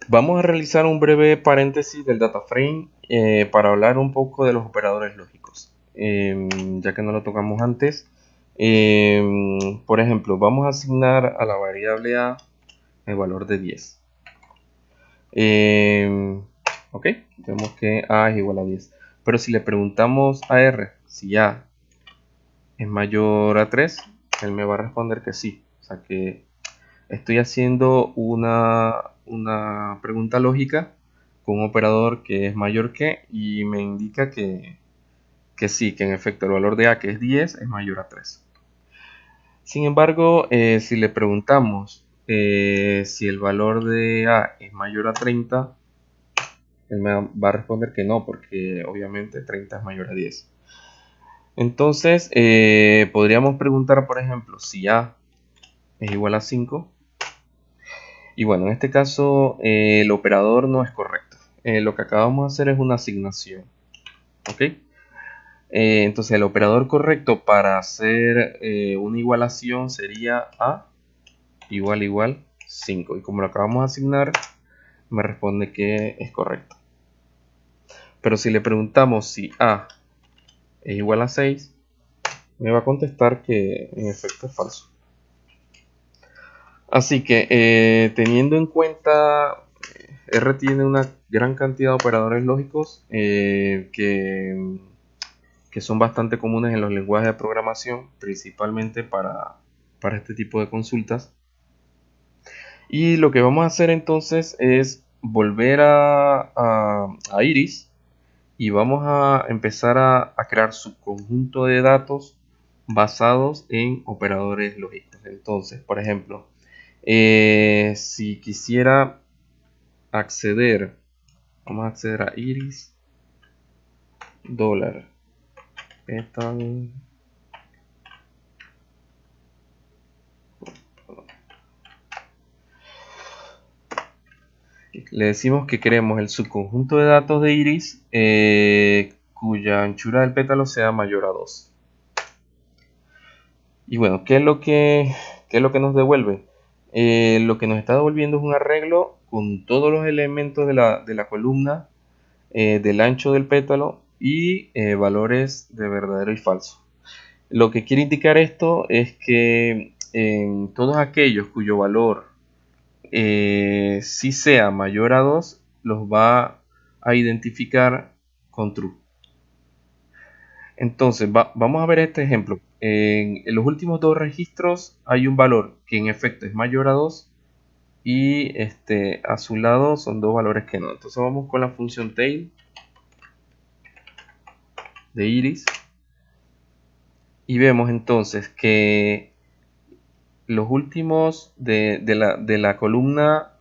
Speaker 1: Vamos a realizar un breve paréntesis del data frame para hablar un poco de los operadores lógicos, ya que no lo tocamos antes. Por ejemplo, vamos a asignar a la variable a el valor de 10. Ok, vemos que a es igual a 10. Pero si le preguntamos a R si a es mayor a 3, él me va a responder que sí. O sea que estoy haciendo una pregunta lógica con un operador que es mayor que, y me indica que sí, que en efecto el valor de a, que es 10, es mayor a 3. Sin embargo, si le preguntamos si el valor de a es mayor a 30, él me va a responder que no, porque obviamente 30 es mayor a 10. Entonces, podríamos preguntar, por ejemplo, si a es igual a 5. Y bueno, en este caso el operador no es correcto. Lo que acabamos de hacer es una asignación. ¿Ok? Entonces el operador correcto para hacer una igualación sería a igual 5. Y como lo acabamos de asignar, me responde que es correcto. Pero si le preguntamos si a es igual a 6, me va a contestar que en efecto es falso. Así que teniendo en cuenta, R tiene una gran cantidad de operadores lógicos que son bastante comunes en los lenguajes de programación, principalmente para este tipo de consultas. Y lo que vamos a hacer entonces es volver a Iris y vamos a empezar a crear subconjunto de datos basados en operadores lógicos. Entonces, por ejemplo, si quisiera acceder, vamos a acceder a Iris dólar petal. Le decimos que queremos el subconjunto de datos de Iris cuya anchura del pétalo sea mayor a 2. Y bueno, ¿qué es lo que nos devuelve? Lo que nos está devolviendo es un arreglo con todos los elementos de la columna, del ancho del pétalo y valores de verdadero y falso. Lo que quiere indicar esto es que todos aquellos cuyo valor si sea mayor a 2, los va a identificar con true. Entonces, vamos a ver este ejemplo. En los últimos dos registros hay un valor que en efecto es mayor a 2 y a su lado son dos valores que no. Entonces vamos con la función tail de Iris y vemos entonces que los últimos de la columna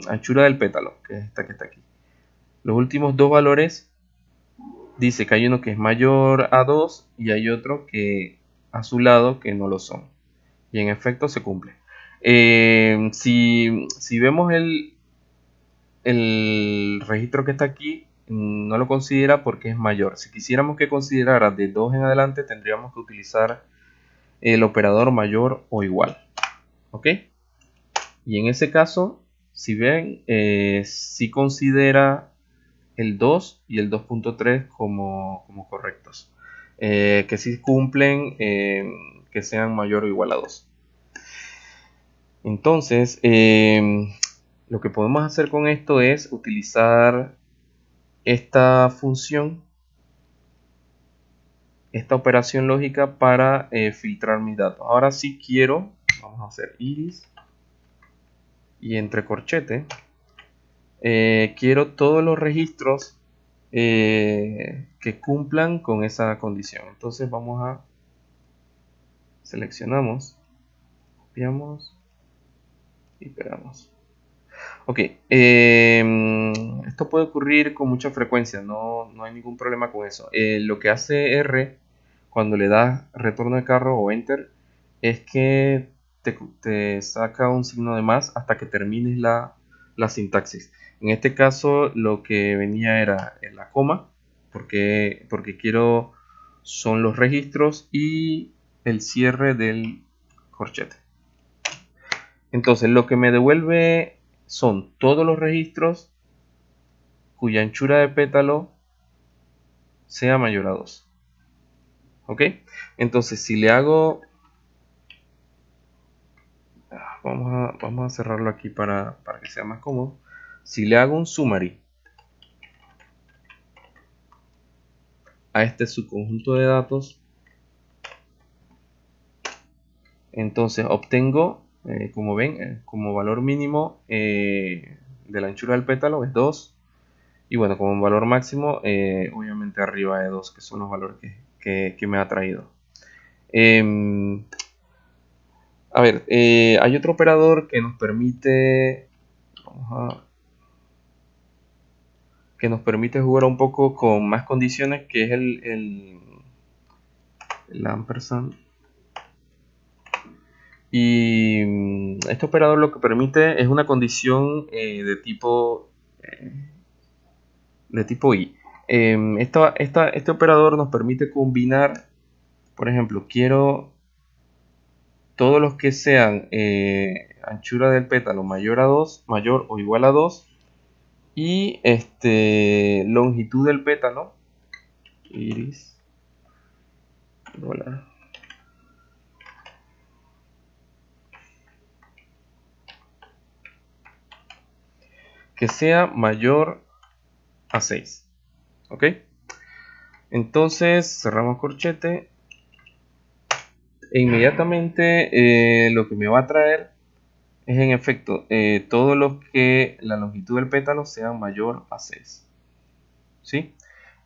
Speaker 1: anchura del pétalo, que es esta que está aquí, los últimos dos valores dice que hay uno que es mayor a 2 y hay otro que a su lado que no lo son. Y en efecto se cumple. Si vemos el registro que está aquí, no lo considera porque es mayor. Si quisiéramos que considerara de 2 en adelante, tendríamos que utilizar el operador mayor o igual. ¿Ok? Y en ese caso, si ven, si considera el 2 y el 2.3 como correctos. que sí cumplen que sean mayor o igual a 2. Entonces, lo que podemos hacer con esto es utilizar esta función, esta operación lógica para filtrar mis datos. Ahora sí quiero, vamos a hacer iris y entre corchete, quiero todos los registros que cumplan con esa condición. Entonces vamos a seleccionamos, copiamos y pegamos. Ok, esto puede ocurrir con mucha frecuencia, no hay ningún problema con eso. Lo que hace R cuando le das retorno de carro o enter es que te saca un signo de más hasta que termines la sintaxis. En este caso lo que venía era en la coma, porque quiero son los registros y el cierre del corchete. Entonces lo que me devuelve son todos los registros cuya anchura de pétalo sea mayor a 2. ¿Ok? Entonces si le hago... Vamos a cerrarlo aquí para que sea más cómodo. Si le hago un summary a este subconjunto de datos, entonces obtengo, como ven, como valor mínimo de la anchura del pétalo es 2. Y bueno, como valor máximo, obviamente arriba de 2, que son los valores que me ha traído. A ver, hay otro operador que nos permite... que nos permite jugar un poco con más condiciones, que es el ampersand. Y este operador lo que permite es una condición de tipo i. Este operador nos permite combinar, por ejemplo, quiero todos los que sean anchura del pétalo mayor a 2, mayor o igual a 2, y longitud del pétalo, iris, dólar, que sea mayor a 6. ¿Ok? Entonces cerramos corchete e inmediatamente lo que me va a traer es en efecto todos los que la longitud del pétalo sea mayor a 6. ¿Sí?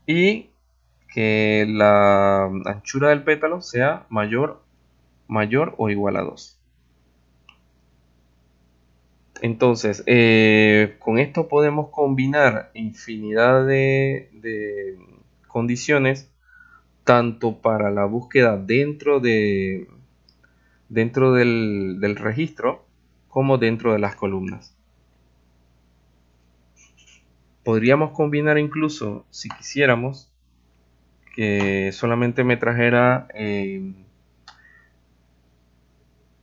Speaker 1: Y que la anchura del pétalo sea mayor o igual a 2. Entonces, con esto podemos combinar infinidad de condiciones, tanto para la búsqueda dentro del registro, como dentro de las columnas. Podríamos combinar incluso, si quisiéramos, que solamente me trajera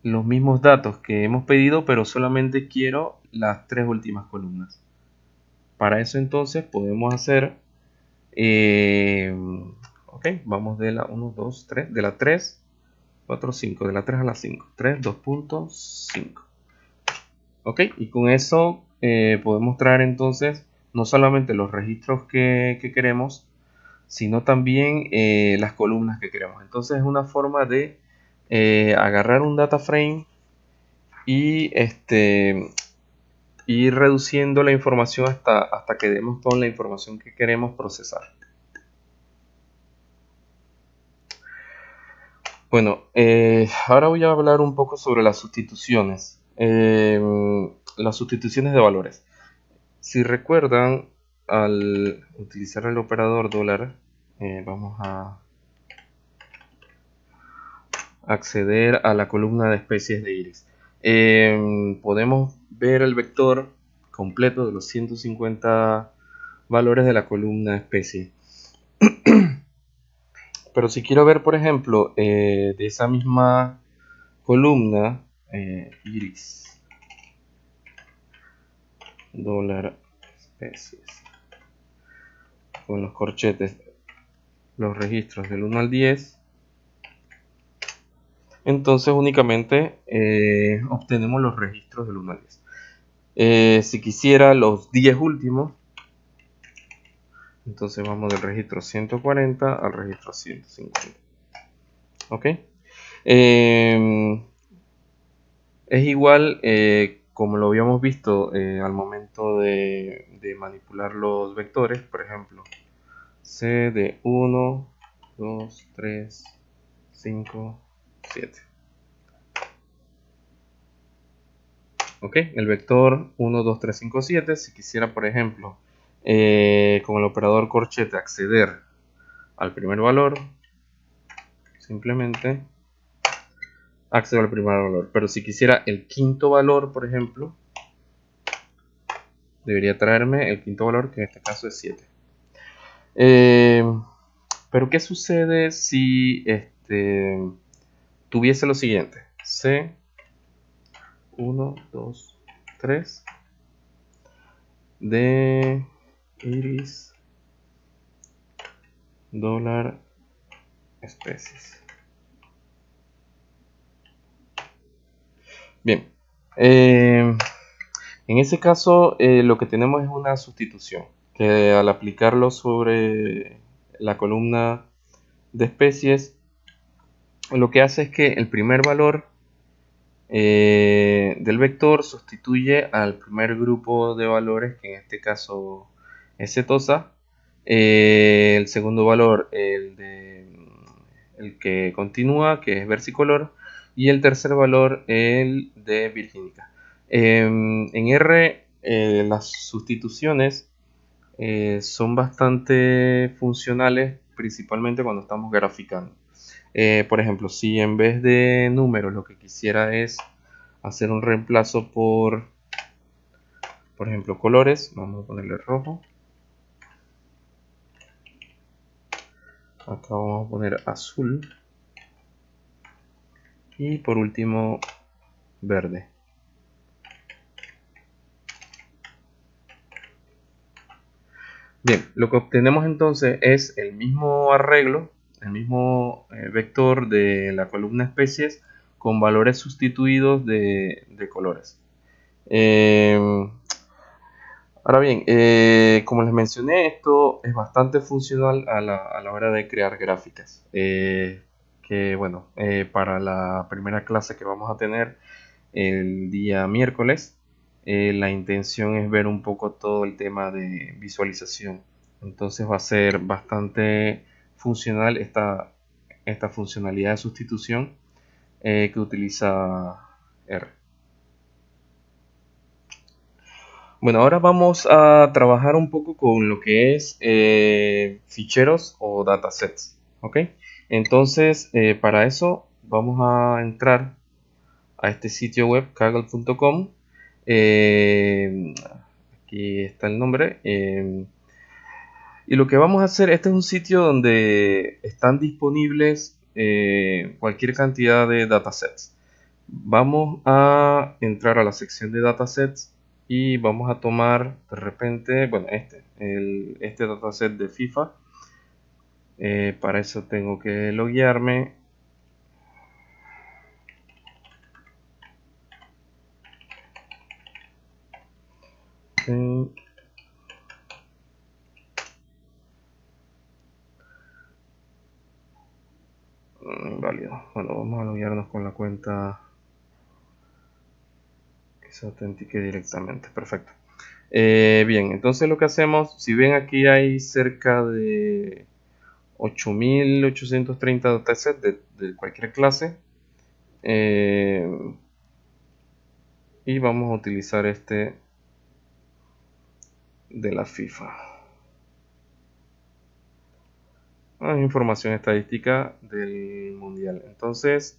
Speaker 1: los mismos datos que hemos pedido, pero solamente quiero las 3 últimas columnas. Para eso entonces podemos hacer, ok, vamos de la 1, 2, 3, de la 3, 4, 5, de la 3 a la 5, 3, 2.5. Ok, y con eso podemos traer entonces no solamente los registros que queremos, sino también las columnas que queremos. Entonces es una forma de agarrar un data frame y ir reduciendo la información hasta que demos con la información que queremos procesar. Bueno, ahora voy a hablar un poco sobre las sustituciones. Las sustituciones de valores. Si recuerdan, al utilizar el operador dólar, vamos a acceder a la columna de especies de iris. Podemos ver el vector completo de los 150 valores de la columna especie. Pero si quiero ver, por ejemplo, de esa misma columna, iris, dólar especies, con los corchetes, los registros del 1 al 10, entonces únicamente obtenemos los registros del 1 al 10. Si quisiera los 10 últimos, entonces vamos del registro 140 al registro 150. ¿Ok? Es igual como lo habíamos visto al momento de manipular los vectores. Por ejemplo, C de 1, 2, 3, 5, 7. Ok, el vector 1, 2, 3, 5, 7. Si quisiera, por ejemplo, con el operador corchete acceder al primer valor, simplemente accedo al primer valor. Pero si quisiera el quinto valor, por ejemplo, debería traerme el quinto valor, que en este caso es 7. Pero ¿qué sucede si tuviese lo siguiente? C, 1, 2, 3, de iris, dólar, especies. Bien, en ese caso lo que tenemos es una sustitución, que al aplicarlo sobre la columna de especies, lo que hace es que el primer valor del vector sustituye al primer grupo de valores, que en este caso es setosa. El segundo valor, el que continúa, que es versicolor, y el tercer valor, el de virgínica. En R las sustituciones son bastante funcionales, principalmente cuando estamos graficando. Por ejemplo, si en vez de números lo que quisiera es hacer un reemplazo por ejemplo, colores, vamos a ponerle rojo. Acá vamos a poner azul. Y por último, verde. Bien, lo que obtenemos entonces es el mismo arreglo, el mismo vector de la columna especies con valores sustituidos de colores. Ahora bien, como les mencioné, esto es bastante funcional a la hora de crear gráficas. Que bueno, para la primera clase que vamos a tener el día miércoles, la intención es ver un poco todo el tema de visualización. Entonces va a ser bastante funcional esta funcionalidad de sustitución que utiliza R. Bueno, ahora vamos a trabajar un poco con lo que es ficheros o datasets. ¿Ok? Entonces, para eso vamos a entrar a este sitio web, kaggle.com. Aquí está el nombre. Y lo que vamos a hacer, este es un sitio donde están disponibles cualquier cantidad de datasets. Vamos a entrar a la sección de datasets y vamos a tomar de repente, bueno, este dataset de FIFA. Para eso tengo que loguearme. Inválido. Bueno, vamos a loguearnos con la cuenta que se autentique directamente. Perfecto. Bien, entonces lo que hacemos, si ven aquí hay cerca de 8830 datasets de cualquier clase. Y vamos a utilizar este de la FIFA. Información estadística del mundial. Entonces,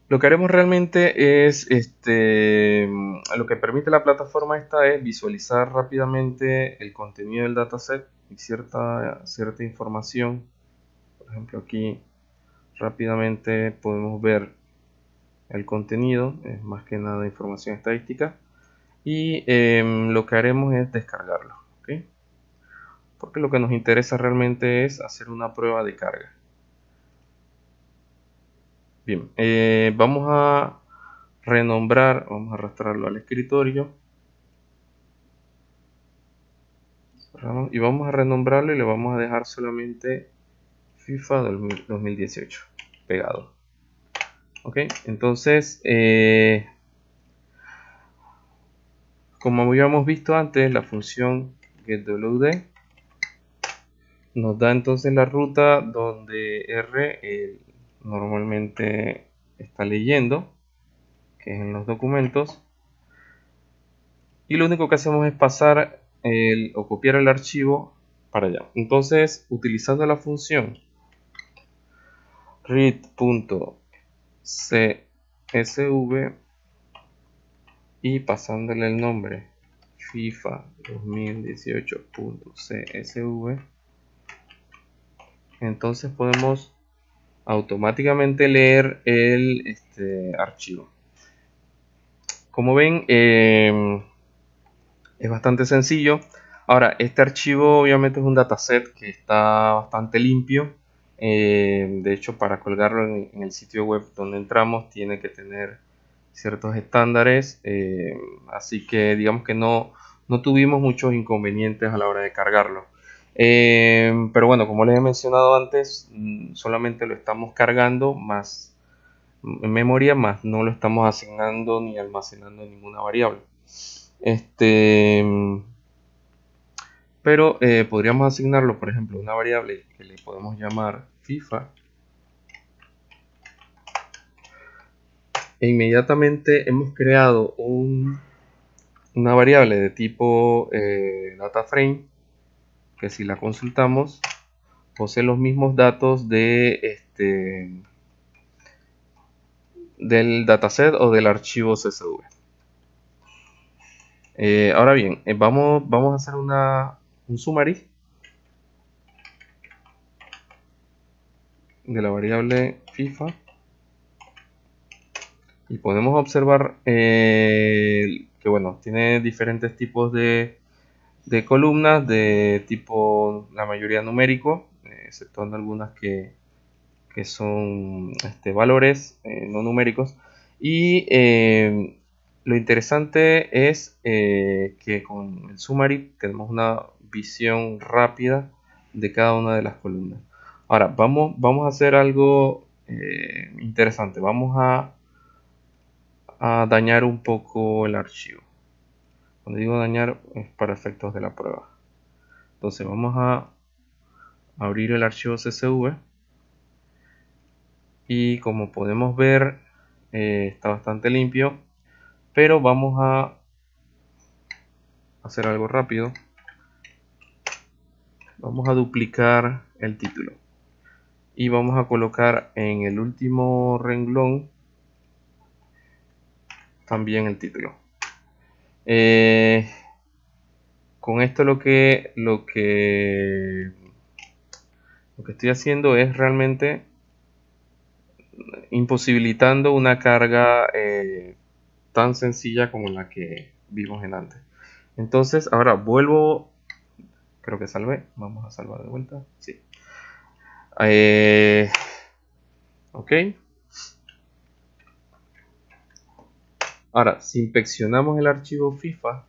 Speaker 1: lo que haremos realmente es, lo que permite la plataforma esta es visualizar rápidamente el contenido del dataset y cierta información. Por ejemplo, aquí rápidamente podemos ver el contenido, es más que nada información estadística. Y lo que haremos es descargarlo. ¿Okay? porque lo que nos interesa realmente es hacer una prueba de carga. Bien, vamos a renombrar, vamos a arrastrarlo al escritorio. Cerramos, y vamos a renombrarlo y le vamos a dejar solamente FIFA 2018 pegado. Ok, entonces, como habíamos visto antes, la función getWD nos da entonces la ruta donde R normalmente está leyendo, que es en los documentos, y lo único que hacemos es pasar o copiar el archivo para allá. Entonces, utilizando la función read.csv y pasándole el nombre FIFA 2018.csv, entonces podemos automáticamente leer el archivo. Como ven, es bastante sencillo. Ahora, este archivo obviamente es un dataset que está bastante limpio. De hecho, para colgarlo en el sitio web donde entramos tiene que tener ciertos estándares, así que digamos que no tuvimos muchos inconvenientes a la hora de cargarlo. Pero bueno, como les he mencionado antes, solamente lo estamos cargando más en memoria, más no lo estamos asignando ni almacenando ninguna variable. Pero podríamos asignarlo, por ejemplo, una variable que le podemos llamar FIFA, e inmediatamente hemos creado una variable de tipo DataFrame, que si la consultamos posee los mismos datos del dataset o del archivo CSV. Ahora bien, vamos a hacer un summary de la variable FIFA y podemos observar que bueno, tiene diferentes tipos de columnas de tipo, la mayoría numérico, exceptuando algunas que son valores no numéricos. Y lo interesante es que con el summary tenemos una visión rápida de cada una de las columnas. Ahora vamos a hacer algo interesante. Vamos a dañar un poco el archivo. Cuando digo dañar es para efectos de la prueba. Entonces vamos a abrir el archivo CSV y como podemos ver está bastante limpio, pero vamos a hacer algo rápido. Vamos a duplicar el título y vamos a colocar en el último renglón también el título. Con esto lo que estoy haciendo es realmente imposibilitando una carga tan sencilla como la que vimos en antes. Entonces ahora vuelvo, creo que salvé, vamos a salvar de vuelta, sí. Ok, ahora si inspeccionamos el archivo FIFA,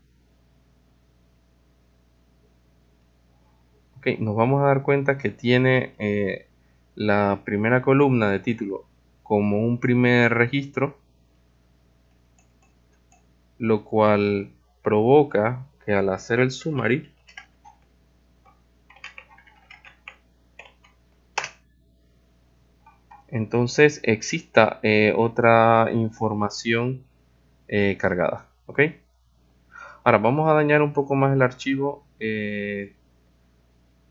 Speaker 1: okay, nos vamos a dar cuenta que tiene la primera columna de título como un primer registro, lo cual provoca que al hacer el summary entonces exista otra información cargada. ¿Ok? Ahora vamos a dañar un poco más el archivo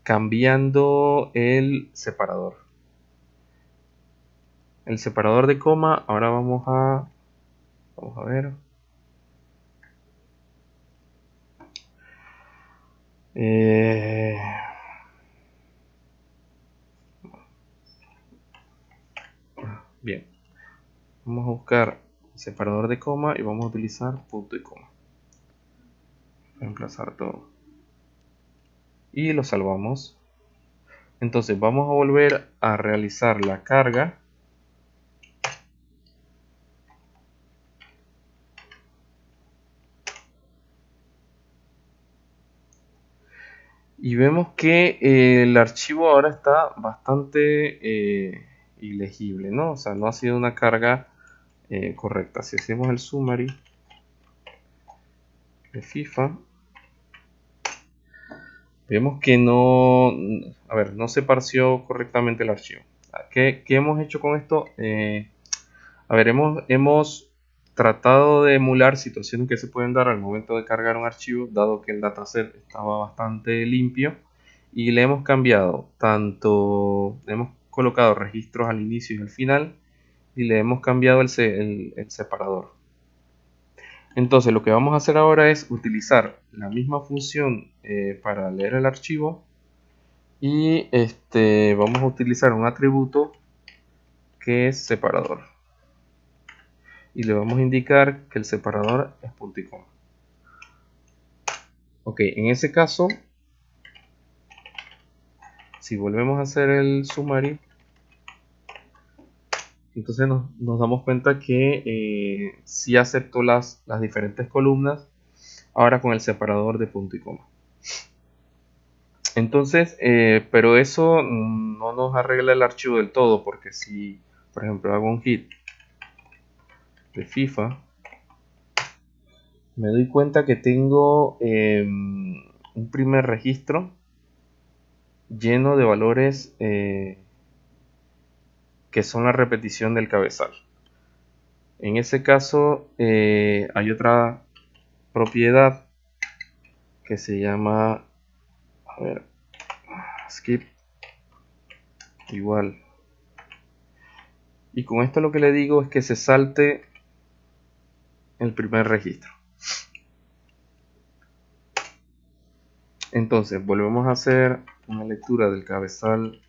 Speaker 1: cambiando el separador. El separador de coma, ahora vamos a ver. Bien, vamos a buscar separador de coma y vamos a utilizar punto y coma. Reemplazar todo. y lo salvamos. Entonces vamos a volver a realizar la carga. Y vemos que el archivo ahora está bastante ilegible, ¿no? O sea, no ha sido una carga correcta. Si hacemos el summary de FIFA, vemos que no, a ver, no se parció correctamente el archivo. ¿Qué hemos hecho con esto? A ver, hemos tratado de emular situaciones que se pueden dar al momento de cargar un archivo, dado que el dataset estaba bastante limpio, y le hemos cambiado le hemos colocado registros al inicio y al final, y le hemos cambiado el separador. Entonces lo que vamos a hacer ahora es utilizar la misma función para leer el archivo, y vamos a utilizar un atributo que es separador. Y le vamos a indicar que el separador es punto y coma. Ok, en ese caso, si volvemos a hacer el summary, entonces nos damos cuenta que sí aceptó las diferentes columnas, ahora con el separador de punto y coma. Entonces, pero eso no nos arregla el archivo del todo, porque si, por ejemplo, hago un hit de FIFA, me doy cuenta que tengo un primer registro lleno de valores que son la repetición del cabezal. En ese caso hay otra propiedad que se llama, a ver, skip igual, y con esto lo que le digo es que se salte el primer registro. Entonces volvemos a hacer una lectura del cabezal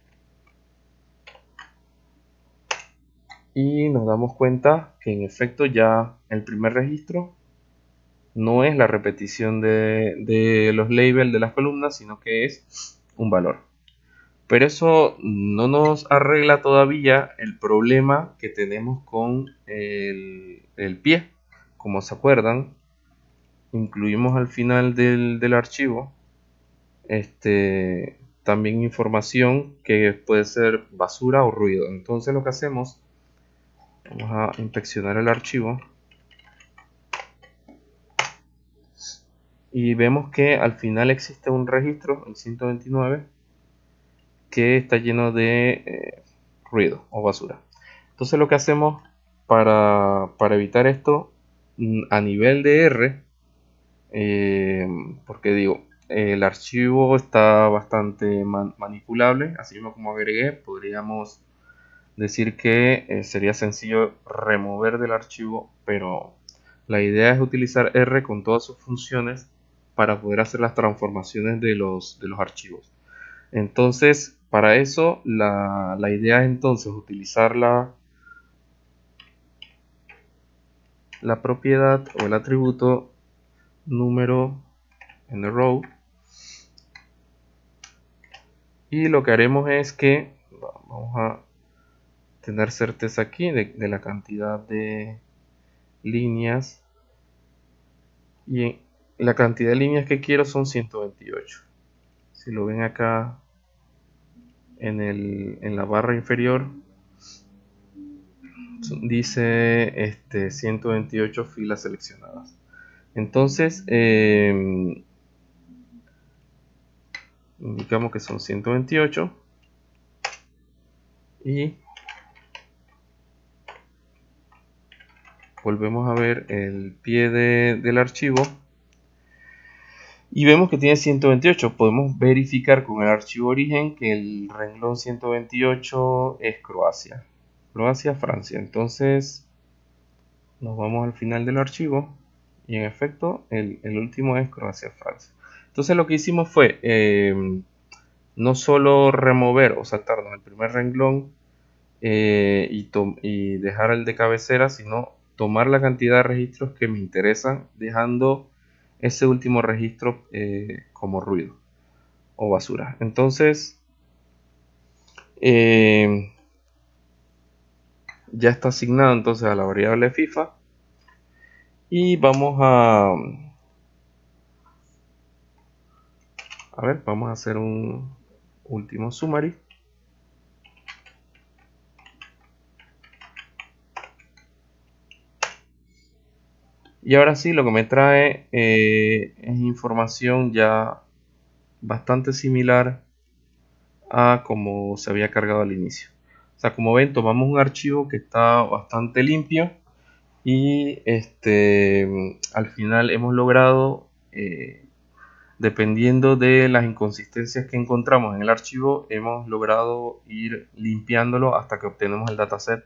Speaker 1: y nos damos cuenta que en efecto ya el primer registro no es la repetición de los labels de las columnas, sino que es un valor. Pero eso no nos arregla todavía el problema que tenemos con el pie. Como se acuerdan, incluimos al final del archivo también información que puede ser basura o ruido. Entonces lo que hacemos, vamos a inspeccionar el archivo y vemos que al final existe un registro, el 129, que está lleno de ruido o basura. Entonces lo que hacemos para evitar esto a nivel de R, porque digo, el archivo está bastante manipulable, así mismo como agregué, podríamos decir que sería sencillo remover del archivo, pero la idea es utilizar R con todas sus funciones para poder hacer las transformaciones de los archivos. Entonces, para eso la idea es entonces utilizar la propiedad o el atributo número en el row, y lo que haremos es que vamos a tener certeza aquí de la cantidad de líneas, y la cantidad de líneas que quiero son 128. Si lo ven acá en la barra inferior, dice 128 filas seleccionadas. Entonces indicamos que son 128 y volvemos a ver el pie del archivo y vemos que tiene 128. Podemos verificar con el archivo origen que el renglón 128 es Croacia, Francia. Entonces nos vamos al final del archivo y en efecto el último es Croacia, Francia. Entonces lo que hicimos fue no solo remover o saltarnos el primer renglón y dejar el de cabecera, sino tomar la cantidad de registros que me interesan, dejando ese último registro como ruido. o basura. Entonces ya está asignado entonces a la variable FIFA, y vamos a ver, vamos a hacer un último summary. Y ahora sí, lo que me trae es información ya bastante similar a como se había cargado al inicio. O sea, como ven, tomamos un archivo que está bastante limpio y al final hemos logrado, dependiendo de las inconsistencias que encontramos en el archivo, hemos logrado ir limpiándolo hasta que obtenemos el dataset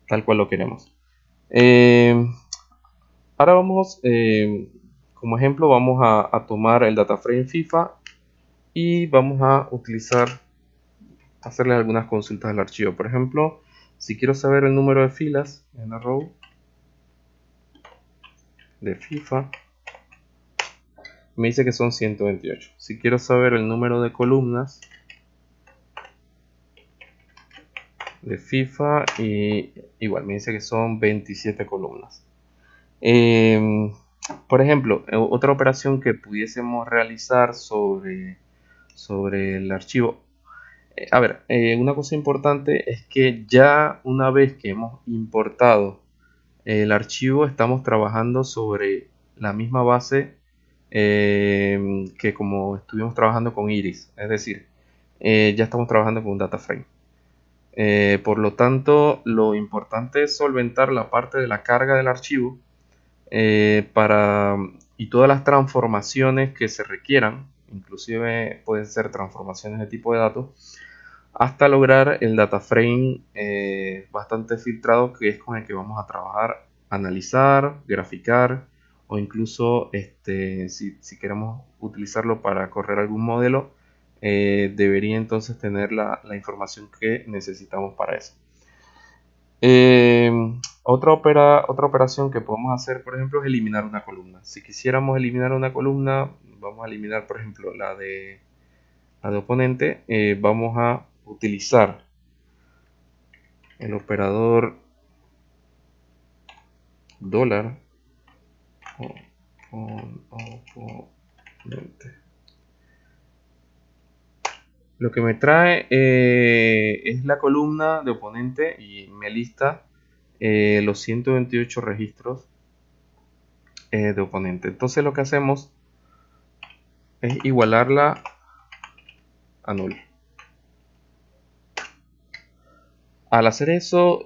Speaker 1: tal cual lo queremos. Ahora vamos, como ejemplo, vamos a tomar el data frame FIFA y vamos a hacerle algunas consultas al archivo. Por ejemplo, si quiero saber el número de filas en la row de FIFA, me dice que son 128. Si quiero saber el número de columnas de FIFA, y igual me dice que son 27 columnas. Por ejemplo, otra operación que pudiésemos realizar sobre el archivo. A ver, una cosa importante es que ya una vez que hemos importado el archivo, estamos trabajando sobre la misma base que como estuvimos trabajando con Iris. Es decir, ya estamos trabajando con un data frame. Por lo tanto, lo importante es solventar la parte de la carga del archivo y todas las transformaciones que se requieran, inclusive pueden ser transformaciones de tipo de datos, hasta lograr el data frame bastante filtrado, que es con el que vamos a trabajar, analizar, graficar, o incluso si queremos utilizarlo para correr algún modelo, debería entonces tener la información que necesitamos para eso. Otra operación que podemos hacer, por ejemplo, es eliminar una columna. Si quisiéramos eliminar una columna, vamos a eliminar, por ejemplo, la de oponente. Vamos a utilizar el operador dólar oponente. Lo que me trae es la columna de oponente y me lista los 128 registros de oponente. Entonces lo que hacemos es igualarla a null. Al hacer eso,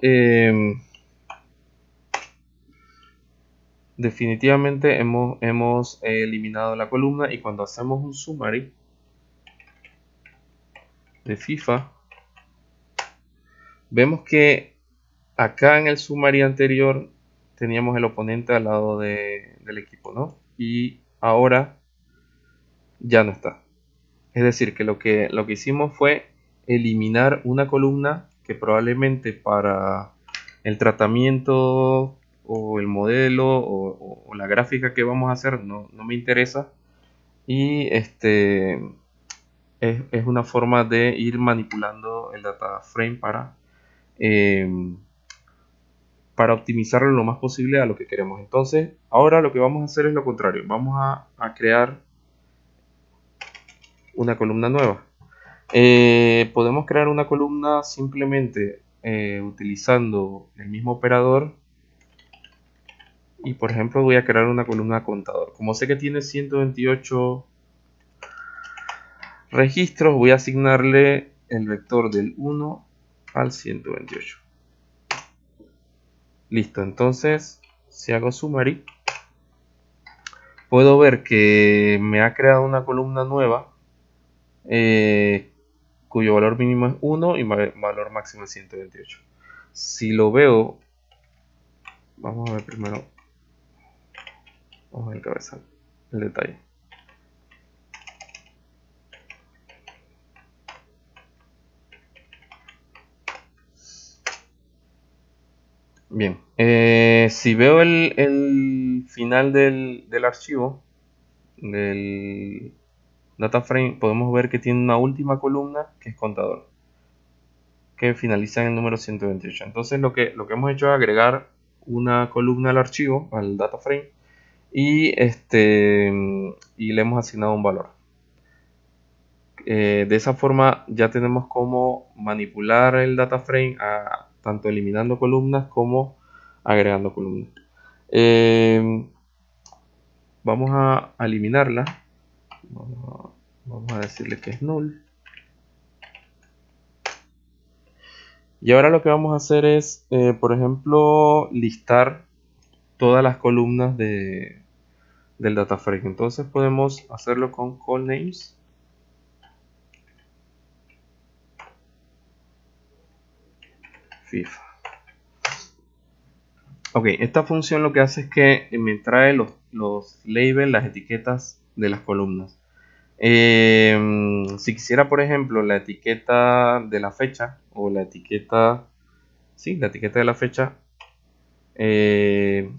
Speaker 1: definitivamente hemos eliminado la columna, y cuando hacemos un summary de FIFA, vemos que acá en el summary anterior teníamos el oponente al lado del equipo, ¿no? Y ahora ya no está. Es decir, que lo que hicimos fue eliminar una columna que probablemente para el tratamiento o el modelo o la gráfica que vamos a hacer no me interesa, y es una forma de ir manipulando el data frame para optimizarlo lo más posible a lo que queremos. Entonces ahora lo que vamos a hacer es lo contrario. Vamos a crear una columna nueva. Podemos crear una columna simplemente utilizando el mismo operador, y por ejemplo voy a crear una columna contador. Como sé que tiene 128 registros, voy a asignarle el vector del 1 al 128. Listo, entonces si hago summary, puedo ver que me ha creado una columna nueva cuyo valor mínimo es 1 y valor máximo es 128. Si lo veo, vamos a ver primero, vamos a ver el cabezal, el detalle. Bien, si veo el final del archivo, del data frame, podemos ver que tiene una última columna que es contador, que finaliza en el número 128. Entonces lo que hemos hecho es agregar una columna al archivo, al data frame, y le hemos asignado un valor. De esa forma ya tenemos cómo manipular el data frame, tanto eliminando columnas como agregando columnas. Vamos a eliminarla. Vamos a decirle que es null. Y ahora lo que vamos a hacer es, por ejemplo, listar todas las columnas del data frame. Entonces podemos hacerlo con call names. FIFA. Ok, esta función lo que hace es que me trae los labels, las etiquetas de las columnas. Si quisiera, por ejemplo, la etiqueta de la fecha o la etiqueta de la fecha,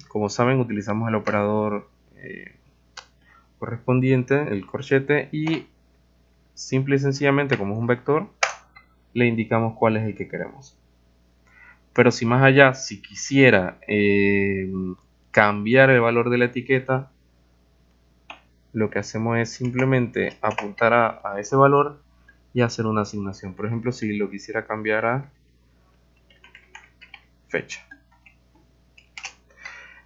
Speaker 1: como saben, utilizamos el operador correspondiente, el corchete, y simple y sencillamente, como es un vector, le indicamos cuál es el que queremos. Pero si más allá, si quisiera cambiar el valor de la etiqueta, lo que hacemos es simplemente apuntar a ese valor y hacer una asignación. Por ejemplo, si lo quisiera cambiar a fecha.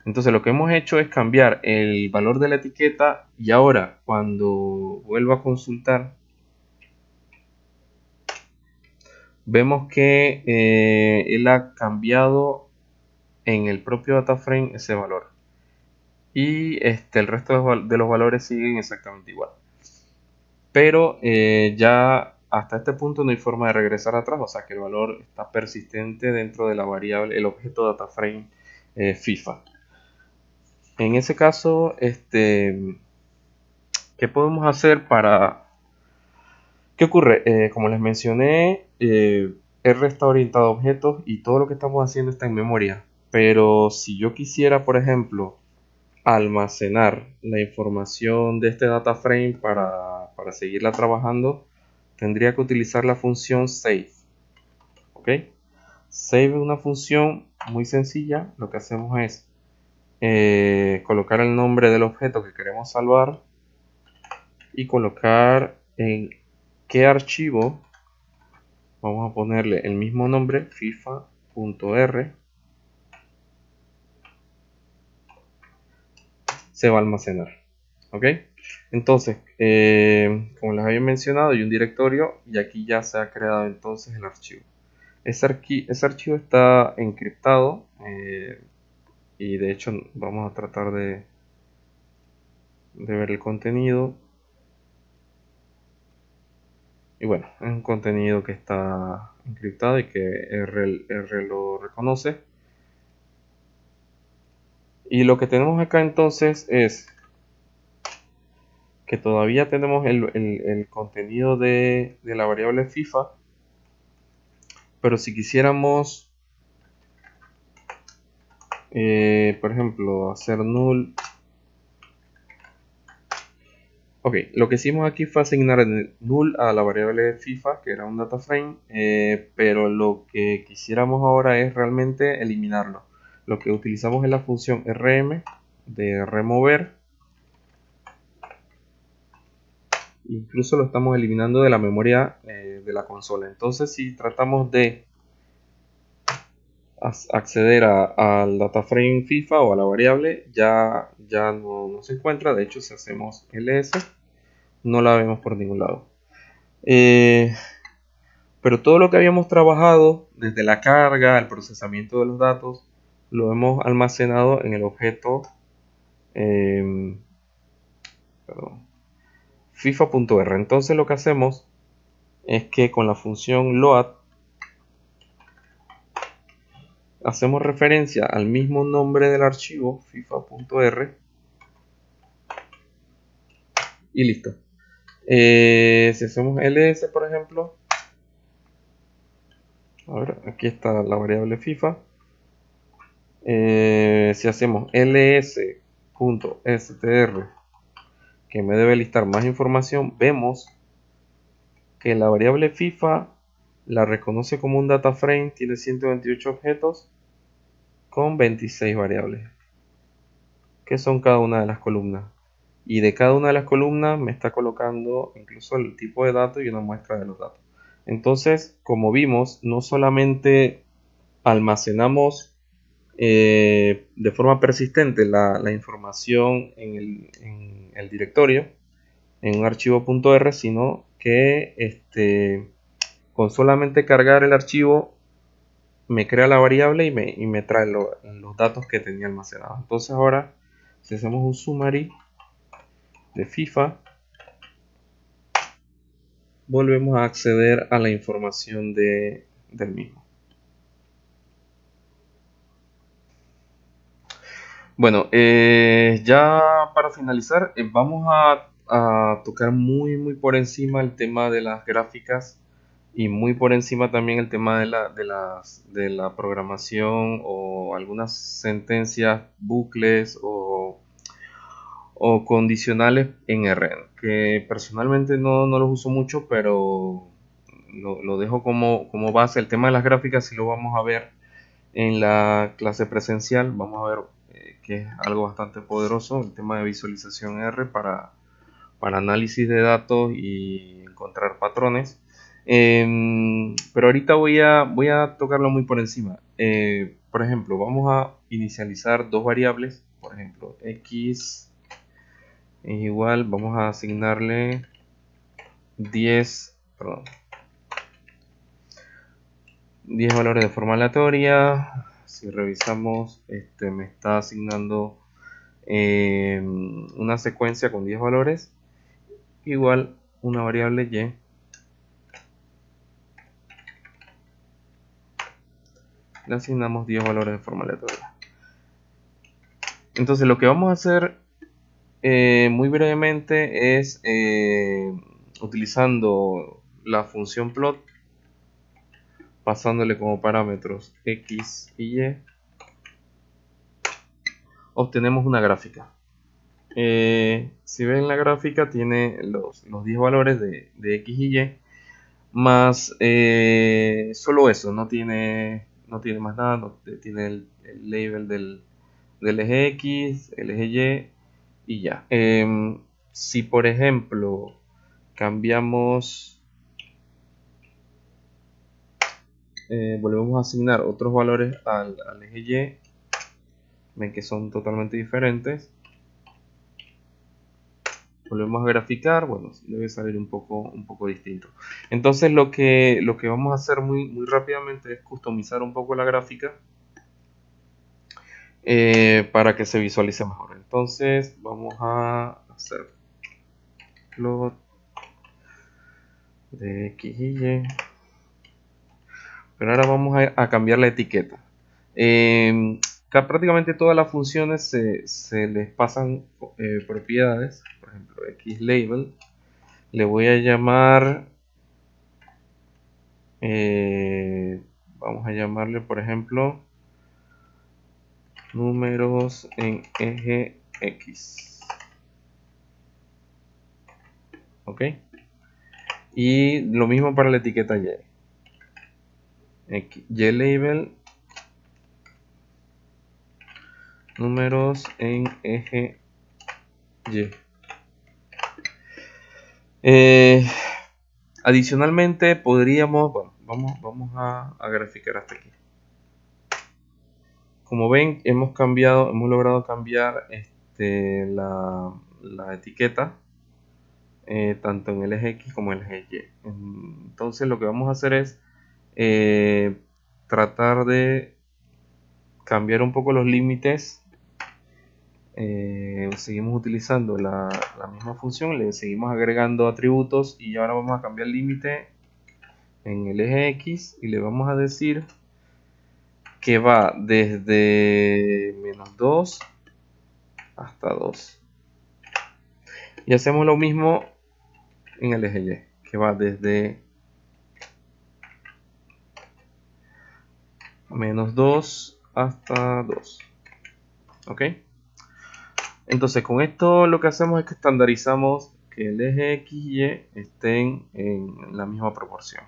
Speaker 1: Entonces lo que hemos hecho es cambiar el valor de la etiqueta, y ahora cuando vuelvo a consultar vemos que él ha cambiado en el propio data frame ese valor, y el resto de los valores siguen exactamente igual. Pero ya hasta este punto no hay forma de regresar atrás, o sea que el valor está persistente dentro de la variable, el objeto data frame FIFA. En ese caso, ¿qué podemos hacer para... ¿Qué ocurre? Como les mencioné, R está orientado a objetos y todo lo que estamos haciendo está en memoria. Pero si yo quisiera, por ejemplo, almacenar la información de este data frame para seguirla trabajando, tendría que utilizar la función save. ¿Ok? Save es una función muy sencilla. Lo que hacemos es colocar el nombre del objeto que queremos salvar y colocar en qué archivo vamos a ponerle el mismo nombre, fifa.r. se va a almacenar. ¿Ok? Entonces, como les había mencionado, hay un directorio y aquí ya se ha creado entonces el archivo. Ese archivo está encriptado y de hecho vamos a tratar de ver el contenido. Y bueno, es un contenido que está encriptado y que R lo reconoce. Y lo que tenemos acá entonces es que todavía tenemos el contenido de la variable FIFA, pero si quisiéramos, por ejemplo, hacer null. Ok, lo que hicimos aquí fue asignar null a la variable FIFA, que era un data frame, pero lo que quisiéramos ahora es realmente eliminarlo. Lo que utilizamos es la función rm de remover. Incluso lo estamos eliminando de la memoria de la consola. Entonces, si tratamos de acceder al data frame FIFA o a la variable, ya no se encuentra. De hecho, si hacemos ls, no la vemos por ningún lado. Pero todo lo que habíamos trabajado, desde la carga, el procesamiento de los datos, lo hemos almacenado en el objeto FIFA.r. Entonces lo que hacemos es que con la función load hacemos referencia al mismo nombre del archivo, FIFA.r, y listo. Si hacemos ls, por ejemplo, a ver, aquí está la variable FIFA. Si hacemos ls.str, que me debe listar más información, vemos que la variable FIFA la reconoce como un data frame, tiene 128 objetos con 26 variables, que son cada una de las columnas. Y de cada una de las columnas me está colocando incluso el tipo de datos y una muestra de los datos. Entonces, como vimos, no solamente almacenamos de forma persistente la información en el directorio, en un archivo .r, sino que con solamente cargar el archivo me crea la variable y me trae los datos que tenía almacenados. Entonces ahora, si hacemos un summary de FIFA, volvemos a acceder a la información del mismo. Bueno, ya para finalizar, vamos a tocar muy por encima el tema de las gráficas y muy por encima también el tema de la programación o algunas sentencias, bucles o condicionales en R, que personalmente no los uso mucho, pero lo dejo como base. El tema de las gráficas sí lo vamos a ver en la clase presencial. Vamos a ver que es algo bastante poderoso, el tema de visualización R para análisis de datos y encontrar patrones. Pero ahorita voy a tocarlo muy por encima. Por ejemplo, vamos a inicializar dos variables. Por ejemplo, x es igual, vamos a asignarle 10 valores de forma aleatoria. Si revisamos, me está asignando una secuencia con 10 valores, igual una variable y. Le asignamos 10 valores de forma aleatoria. Entonces lo que vamos a hacer muy brevemente es utilizando la función plot, pasándole como parámetros x y y, obtenemos una gráfica. Si ven la gráfica, tiene los 10 valores de x y y, más solo eso, no tiene más nada, no tiene el label del eje X, el eje Y ya. Si por ejemplo cambiamos, volvemos a asignar otros valores al eje Y, ven que son totalmente diferentes. Volvemos a graficar, bueno, debe salir un poco distinto. Entonces lo que vamos a hacer muy rápidamente es customizar un poco la gráfica para que se visualice mejor. Entonces vamos a hacer plot de x y y, pero ahora vamos a cambiar la etiqueta. Prácticamente todas las funciones se les pasan propiedades. Por ejemplo, xLabel le voy a llamar, vamos a llamarle por ejemplo números en eje X. Ok, y lo mismo para la etiqueta Y. YLabel números en eje Y. Adicionalmente podríamos, bueno, vamos a graficar hasta aquí. Como ven, hemos logrado cambiar la etiqueta tanto en el eje X como en el eje Y. Entonces lo que vamos a hacer es tratar de cambiar un poco los límites. Seguimos utilizando la misma función, le seguimos agregando atributos y ahora vamos a cambiar el límite en el eje X y le vamos a decir que va desde -2 hasta 2. Y hacemos lo mismo en el eje Y, que va desde -2 hasta 2. Ok. Entonces con esto lo que hacemos es que estandarizamos que el eje X y Y estén en la misma proporción.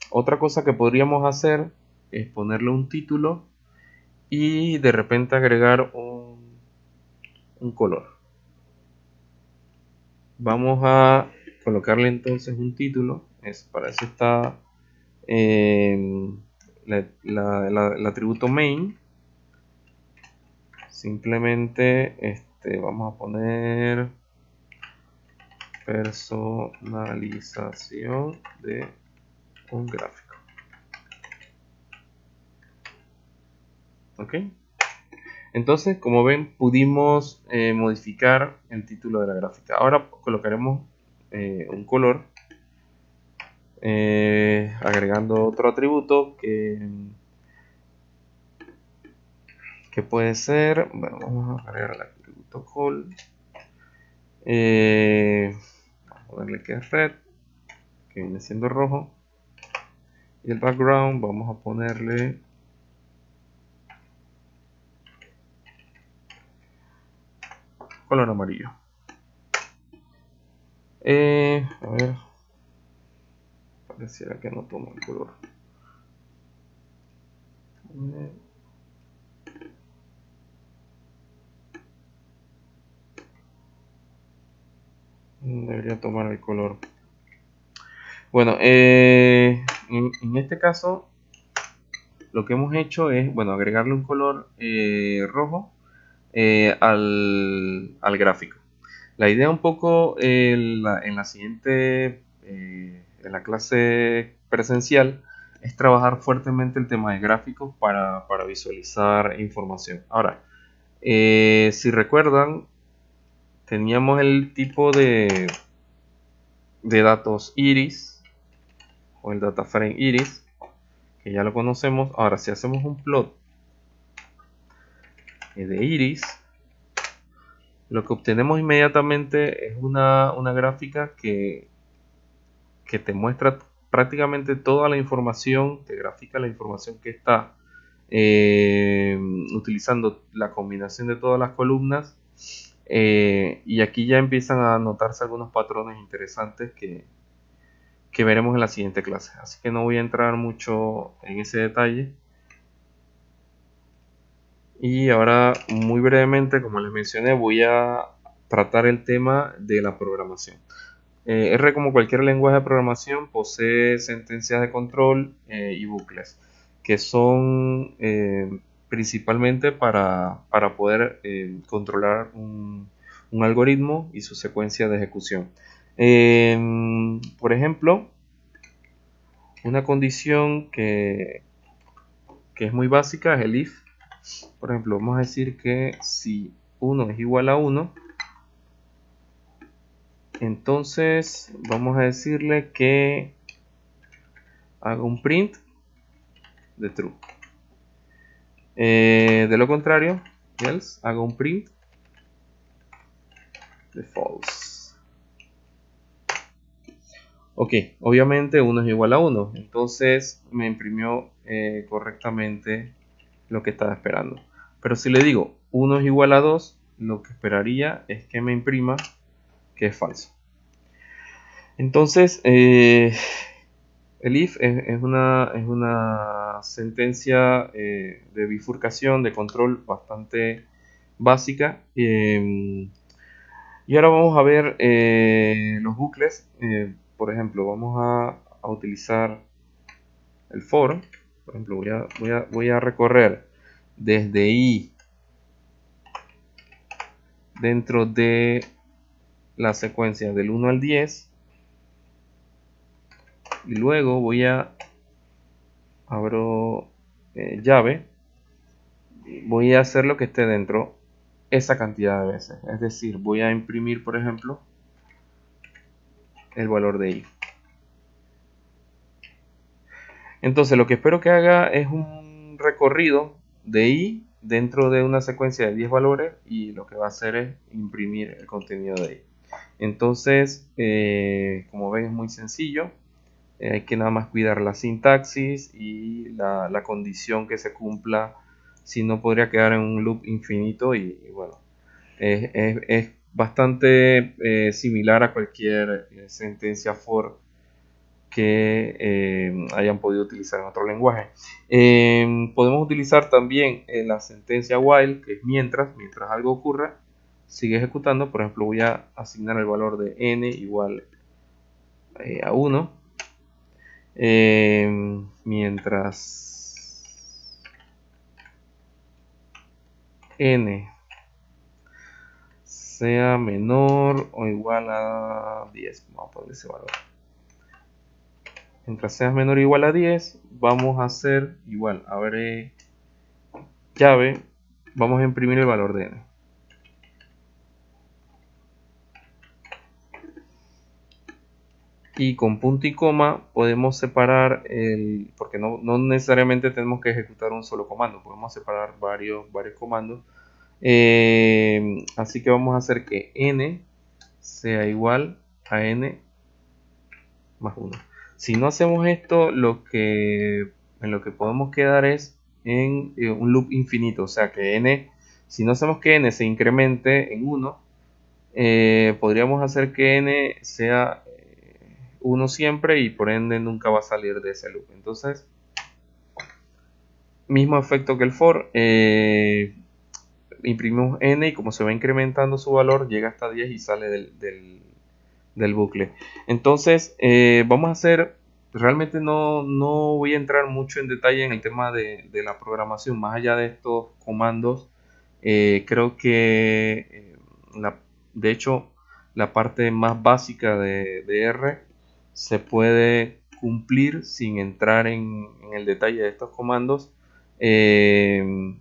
Speaker 1: Otra cosa que podríamos hacer es ponerle un título y de repente agregar un color. Vamos a colocarle entonces un título. Para eso está el atributo main. Simplemente vamos a poner personalización de un gráfico. Ok. Entonces, como ven, pudimos modificar el título de la gráfica. Ahora colocaremos un color, agregando otro atributo que puede ser, bueno, vamos a agregar el atributo col, vamos a ponerle que es red, que viene siendo rojo, y el background vamos a ponerle color amarillo. A ver, pareciera que no toma el color. Debería tomar el color. Bueno, en este caso lo que hemos hecho es, bueno, agregarle un color rojo al gráfico. La idea un poco en la siguiente, en la clase presencial, es trabajar fuertemente el tema de gráficos para visualizar información. Ahora, si recuerdan, teníamos el tipo de datos iris o el data frame iris, que ya lo conocemos. Ahora, si hacemos un plot de iris, lo que obtenemos inmediatamente es una gráfica que te muestra prácticamente toda la información, te grafica la información que está utilizando la combinación de todas las columnas, y aquí ya empiezan a notarse algunos patrones interesantes que veremos en la siguiente clase, así que no voy a entrar mucho en ese detalle. Y ahora, muy brevemente, como les mencioné, voy a tratar el tema de la programación. R, como cualquier lenguaje de programación, posee sentencias de control y bucles, que son principalmente para poder controlar un algoritmo y su secuencia de ejecución. Por ejemplo, una condición que es muy básica es el if. Por ejemplo, vamos a decir que si 1 es igual a 1, entonces vamos a decirle que haga un print de true. De lo contrario, else, haga un print de false. Ok, obviamente 1 es igual a 1, entonces me imprimió correctamente lo que estaba esperando. Pero si le digo 1 es igual a 2, lo que esperaría es que me imprima que es falso. Entonces, el if es una sentencia de bifurcación, de control bastante básica. Y ahora vamos a ver los bucles. Por ejemplo, vamos a utilizar el for. Por ejemplo, voy a recorrer desde i dentro de la secuencia del 1 al 10. Y luego abro llave, voy a hacer lo que esté dentro esa cantidad de veces. Es decir, voy a imprimir, por ejemplo, el valor de i. Entonces lo que espero que haga es un recorrido de i dentro de una secuencia de 10 valores, y lo que va a hacer es imprimir el contenido de i. Entonces, como ven, es muy sencillo. Hay que nada más cuidar la sintaxis y la condición que se cumpla si no podría quedar en un loop infinito y bueno, es bastante similar a cualquier sentencia for que hayan podido utilizar en otro lenguaje. Podemos utilizar también la sentencia while, que es mientras algo ocurra, sigue ejecutando. Por ejemplo, voy a asignar el valor de n igual a 1, mientras n sea menor o igual a 10. Vamos a poner ese valor. Mientras sea menor o igual a 10, vamos a hacer igual, abre llave, vamos a imprimir el valor de n. Y con punto y coma podemos separar porque no necesariamente tenemos que ejecutar un solo comando, podemos separar varios comandos. Así que vamos a hacer que n sea igual a n más 1. Si no hacemos esto, en lo que podemos quedar es en un loop infinito, o sea que n, si no hacemos que n se incremente en 1, podríamos hacer que n sea 1 siempre y por ende nunca va a salir de ese loop. Entonces, mismo efecto que el for, imprimimos n y como se va incrementando su valor, llega hasta 10 y sale del bucle. Entonces, vamos a hacer, realmente no voy a entrar mucho en detalle en el tema de la programación, más allá de estos comandos. Creo que, de hecho, la parte más básica de R se puede cumplir sin entrar en el detalle de estos comandos. Pero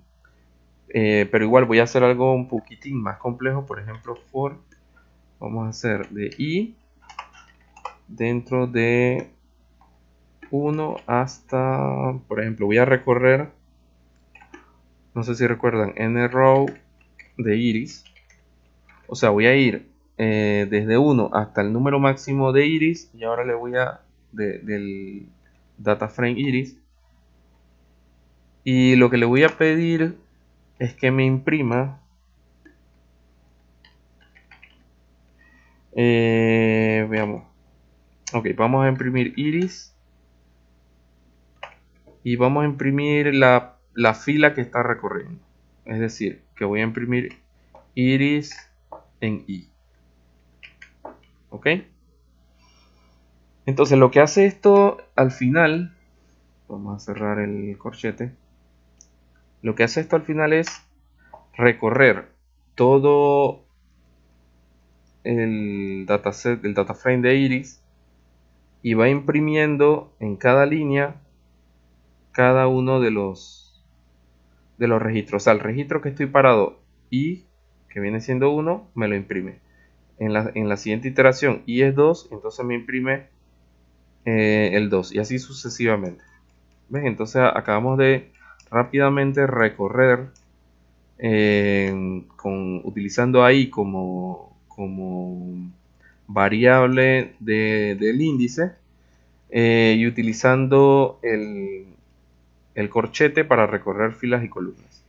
Speaker 1: igual voy a hacer algo un poquitín más complejo. Por ejemplo, for, vamos a hacer de i dentro de 1 hasta, por ejemplo, voy a recorrer, no sé si recuerdan, n row de iris. O sea, voy a ir desde 1 hasta el número máximo de iris, y ahora le voy a del data frame iris, y lo que le voy a pedir es que me imprima veamos. Ok, vamos a imprimir iris y vamos a imprimir la fila que está recorriendo, es decir, que voy a imprimir iris en i. Ok, entonces lo que hace esto al final, vamos a cerrar el corchete, lo que hace esto al final es recorrer todo el dataset, el data frame de iris, y va imprimiendo en cada línea cada uno de los registros. O sea, el registro que estoy parado y que viene siendo 1 me lo imprime. En la siguiente iteración i es 2, entonces me imprime el 2 y así sucesivamente. ¿Ves? Entonces acabamos de rápidamente recorrer utilizando ahí como variable del índice y utilizando el corchete para recorrer filas y columnas.